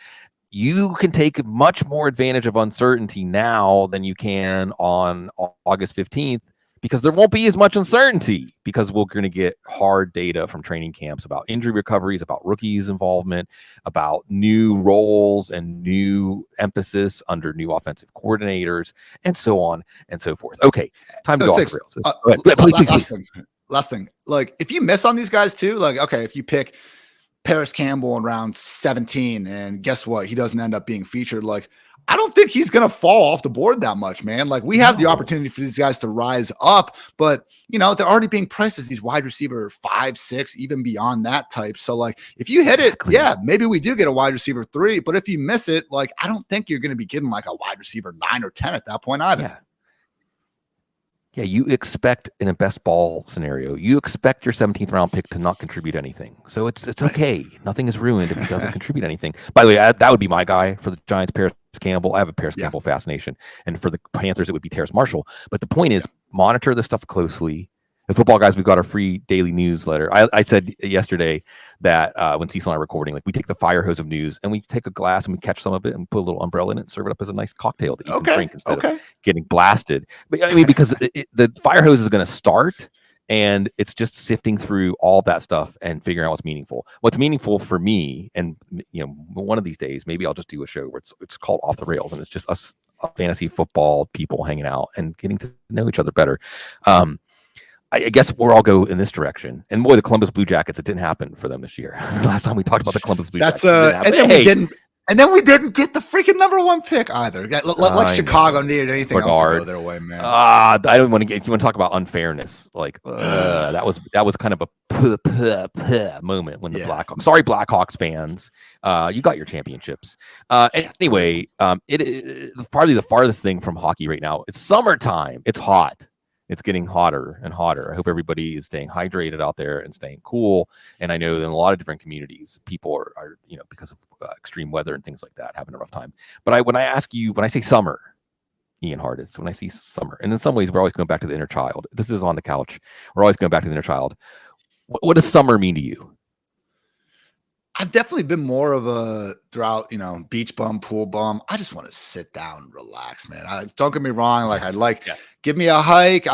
You can take much more advantage of uncertainty now than you can on August 15th. Because there won't be as much uncertainty because we're going to get hard data from training camps about injury recoveries, about rookies' involvement, about new roles and new emphasis under new offensive coordinators, and so on and so forth. Okay, time to go off the rails. Last thing. Like, if you miss on these guys too, like, okay, if you pick Paris Campbell in round 17 and guess what? He doesn't end up being featured, like, I don't think he's going to fall off the board that much, man. Like we have the opportunity for these guys to rise up, but they're already being priced as these wide receiver 5, 6, even beyond that type. So like if you hit it, yeah, maybe we do get a wide receiver 3, but if you miss it, like I don't think you're going to be getting like a wide receiver 9 or 10 at that point either. Yeah, you expect in a best ball scenario, you expect your 17th round pick to not contribute anything. So it's okay. Nothing is ruined if he doesn't contribute anything. By the way, that would be my guy for the Giants, Paris Campbell. I have a Paris Campbell fascination. And for the Panthers, it would be Terrace Marshall. But the point is, monitor this stuff closely. The football guys, we've got our free daily newsletter. I said yesterday that when Cecil and I were recording, like we take the fire hose of news and we take a glass and we catch some of it and put a little umbrella in it and serve it up as a nice cocktail that you can drink instead of getting blasted. But I mean, because the fire hose is going to start and it's just sifting through all that stuff and figuring out what's meaningful. What's meaningful for me, and one of these days, maybe I'll just do a show where it's called Off the Rails and it's just us fantasy football people hanging out and getting to know each other better. I guess we'll all go in this direction. And boy, the Columbus Blue Jackets, it didn't happen for them this year. Last time we talked about the Columbus Blue Jackets. And then we didn't get the freaking number 1 pick either. Like Chicago needed anything else to go their way, man. I don't want to get. If you want to talk about unfairness, like that was kind of a moment when the Blackhawks. Sorry, Blackhawks fans, you got your championships. Anyway, it is probably the farthest thing from hockey right now. It's summertime. It's hot. It's getting hotter and hotter. I hope everybody is staying hydrated out there and staying cool. And I know that in a lot of different communities, people are because of extreme weather and things like that, having a rough time. But when I say summer, Ian Hartitz, when I see summer, and in some ways we're always going back to the inner child. This is on the couch. We're always going back to the inner child. What does summer mean to you? I've definitely been more of a throughout, beach bum, pool bum. I just want to sit down and relax, man. Don't get me wrong. Like give me a hike.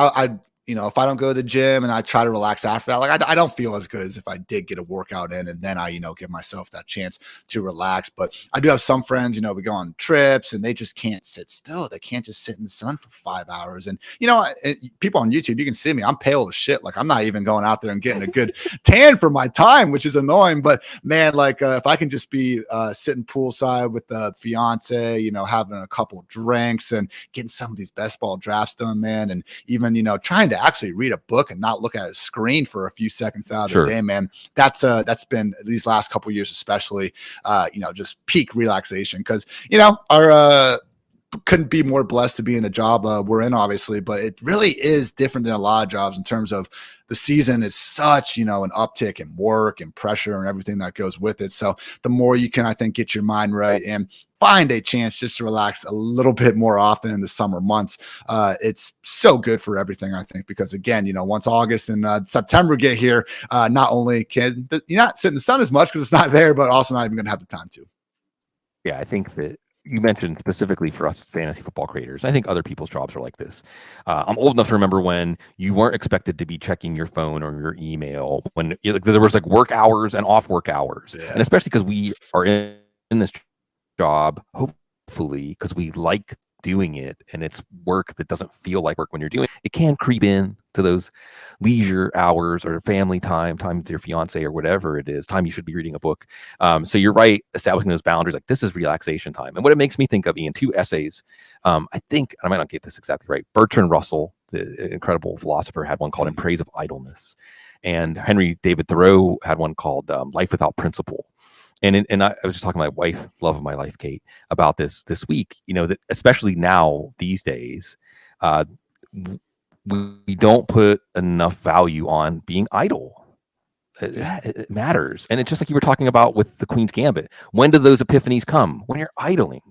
if I don't go to the gym and I try to relax after that, like I don't feel as good as if I did get a workout in and then I, give myself that chance to relax. But I do have some friends, we go on trips and they just can't sit still. They can't just sit in the sun for 5 hours. And, people on YouTube, you can see me, I'm pale as shit. Like I'm not even going out there and getting a good tan for my time, which is annoying. But man, like if I can just be sitting poolside with the fiance, having a couple drinks and getting some of these best ball drafts done, man. And even, trying to actually read a book and not look at a screen for a few seconds out of the day, man. That's been these last couple of years, especially, just peak relaxation. Cause, our, couldn't be more blessed to be in the job we're in, obviously, but it really is different than a lot of jobs in terms of the season is such, an uptick in work and pressure and everything that goes with it. So the more you can, I think, get your mind right and find a chance just to relax a little bit more often in the summer months, it's so good for everything, I think, because again, once August and September get here, not only can you're not sit in the sun as much because it's not there, but also not even going to have the time to. Yeah, I think that you mentioned specifically for us fantasy football creators. I think other people's jobs are like this. I'm old enough to remember when you weren't expected to be checking your phone or your email when there was like work hours and off work hours. Yeah. And especially because we are in this job, hopefully, because we like doing it and it's work that doesn't feel like work when you're doing it. It can creep in to those leisure hours or family time with your fiance or whatever it is, time you should be reading a book. So you're right, establishing those boundaries, like this is relaxation time. And what it makes me think of, Ian, 2 essays. I think, I might not get this exactly right, Bertrand Russell, the incredible philosopher, had one called In Praise of Idleness. And Henry David Thoreau had one called Life Without Principle. And I was just talking to my wife, love of my life, Kate, about this week, that especially now these days, we don't put enough value on being idle. It matters. And it's just like you were talking about with the Queen's Gambit. When do those epiphanies come? When you're idling,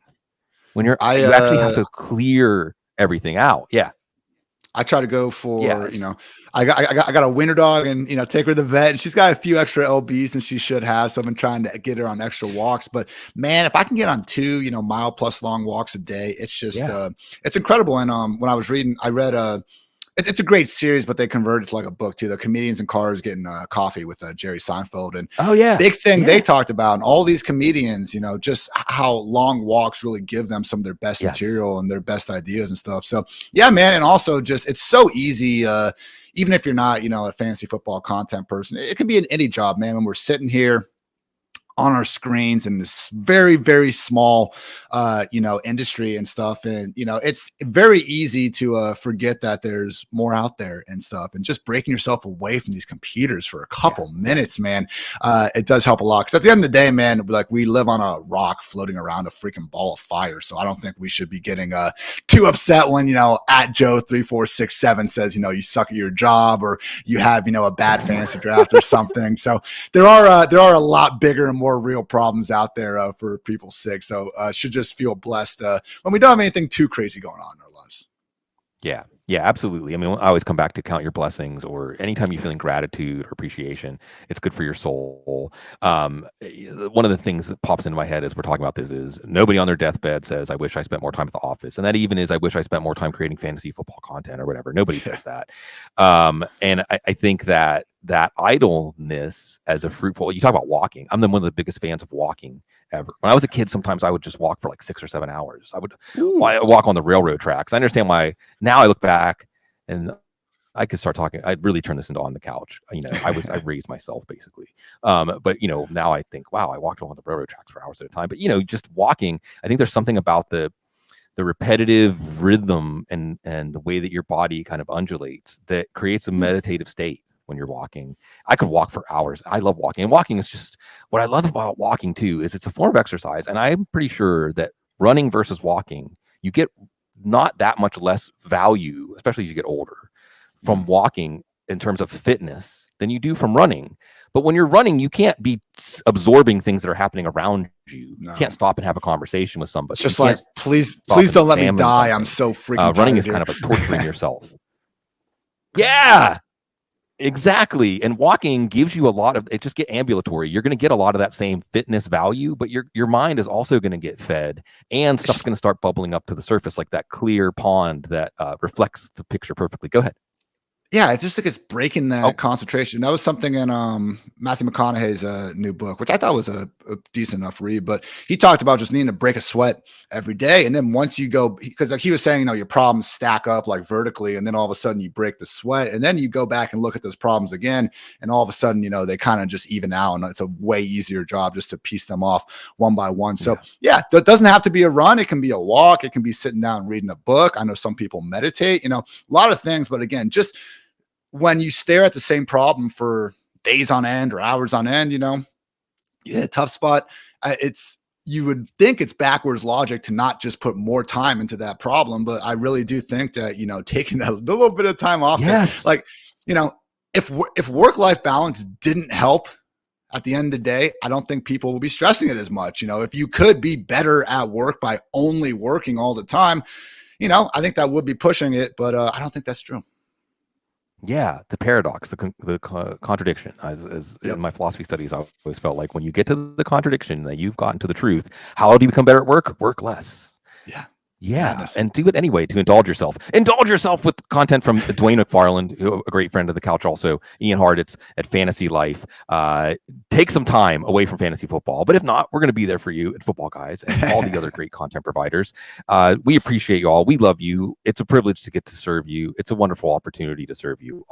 when you actually have to clear everything out. Yeah. I try to go for, I got a winter dog and, take her to the vet and she's got a few extra LBs and she should have. So I've been trying to get her on extra walks, but man, if I can get on 2, mile plus long walks a day, it's just, it's incredible. And when I was reading, I read it's a great series, but they converted it to like a book too. The Comedians in Cars Getting Coffee with Jerry Seinfeld. And big thing they talked about, and all these comedians, just how long walks really give them some of their best material and their best ideas and stuff. So yeah, man. And also just, it's so easy. Even if you're not, a fantasy football content person, it can be in any job, man. When we're sitting here on our screens in this very, very small, industry and stuff. And, it's very easy to forget that there's more out there and stuff, and just breaking yourself away from these computers for a couple minutes, man. It does help a lot. Cause at the end of the day, man, like we live on a rock floating around a freaking ball of fire. So I don't think we should be getting too upset when, at Joe3467 says, you suck at your job or you have, a bad fantasy draft or something. So there are a lot bigger and more real problems out there for people's sake. So should just feel blessed when we don't have anything too crazy going on in our lives. Yeah, absolutely. I mean, I always come back to count your blessings, or anytime you're feeling gratitude or appreciation, it's good for your soul. One of the things that pops into my head as we're talking about this is nobody on their deathbed says, I wish I spent more time at the office. And that even is, I wish I spent more time creating fantasy football content or whatever. Nobody says that. And I think that idleness as a fruitful, you talk about walking. I'm one of the biggest fans of walking ever. When I was a kid, sometimes I would just walk for like 6 or 7 hours. I would walk on the railroad tracks. I understand why now I look back and I could start talking. I'd really turn this into On the Couch. I raised myself basically. But now I think, wow, I walked along the railroad tracks for hours at a time. But just walking, I think there's something about the repetitive rhythm and the way that your body kind of undulates that creates a meditative state. When you're walking, I could walk for hours. I love walking, and walking is just what I love about walking too. Is it's a form of exercise, and I'm pretty sure that running versus walking, you get not that much less value, especially as you get older, from walking in terms of fitness than you do from running. But when you're running, you can't be absorbing things that are happening around you. No. You can't stop and have a conversation with somebody. It's just like, please don't let me die. Something. I'm so freaking running is kind of like torturing yourself. Yeah. Exactly. And walking gives you a lot of it, just get ambulatory. You're going to get a lot of that same fitness value, but your mind is also going to get fed, and stuff's going to start bubbling up to the surface like that clear pond that reflects the picture perfectly. Go ahead. Yeah, I just think it's breaking that Oh, concentration. That was something in Matthew McConaughey's new book, which I thought was a decent enough read. But he talked about just needing to break a sweat every day, and then once you go, because like he was saying, your problems stack up like vertically, and then all of a sudden you break the sweat, and then you go back and look at those problems again, and all of a sudden they kind of just even out, and it's a way easier job just to piece them off one by one. So yeah, it doesn't have to be a run; it can be a walk, it can be sitting down and reading a book. I know some people meditate, a lot of things, but again, just when you stare at the same problem for days on end or hours on end, yeah, tough spot. You would think it's backwards logic to not just put more time into that problem, but I really do think that taking a little bit of time off, yes. like if work-life balance didn't help at the end of the day, I don't think people will be stressing it as much. If you could be better at work by only working all the time, I think that would be pushing it, but I don't think that's true. Yeah, the paradox, the contradiction. As Yep. in my philosophy studies, I always felt like when you get to the contradiction, that you've gotten to the truth. How do you become better at work? Work less. Yeah, Madness. and do it anyway to indulge yourself. Indulge yourself with content from Dwayne McFarland, a great friend of the couch, also Ian Hartitz at Fantasy Life. Take some time away from fantasy football, but if not, we're going to be there for you at Football Guys and all the other great content providers. We appreciate you all. We love you. It's a privilege to get to serve you. It's a wonderful opportunity to serve you.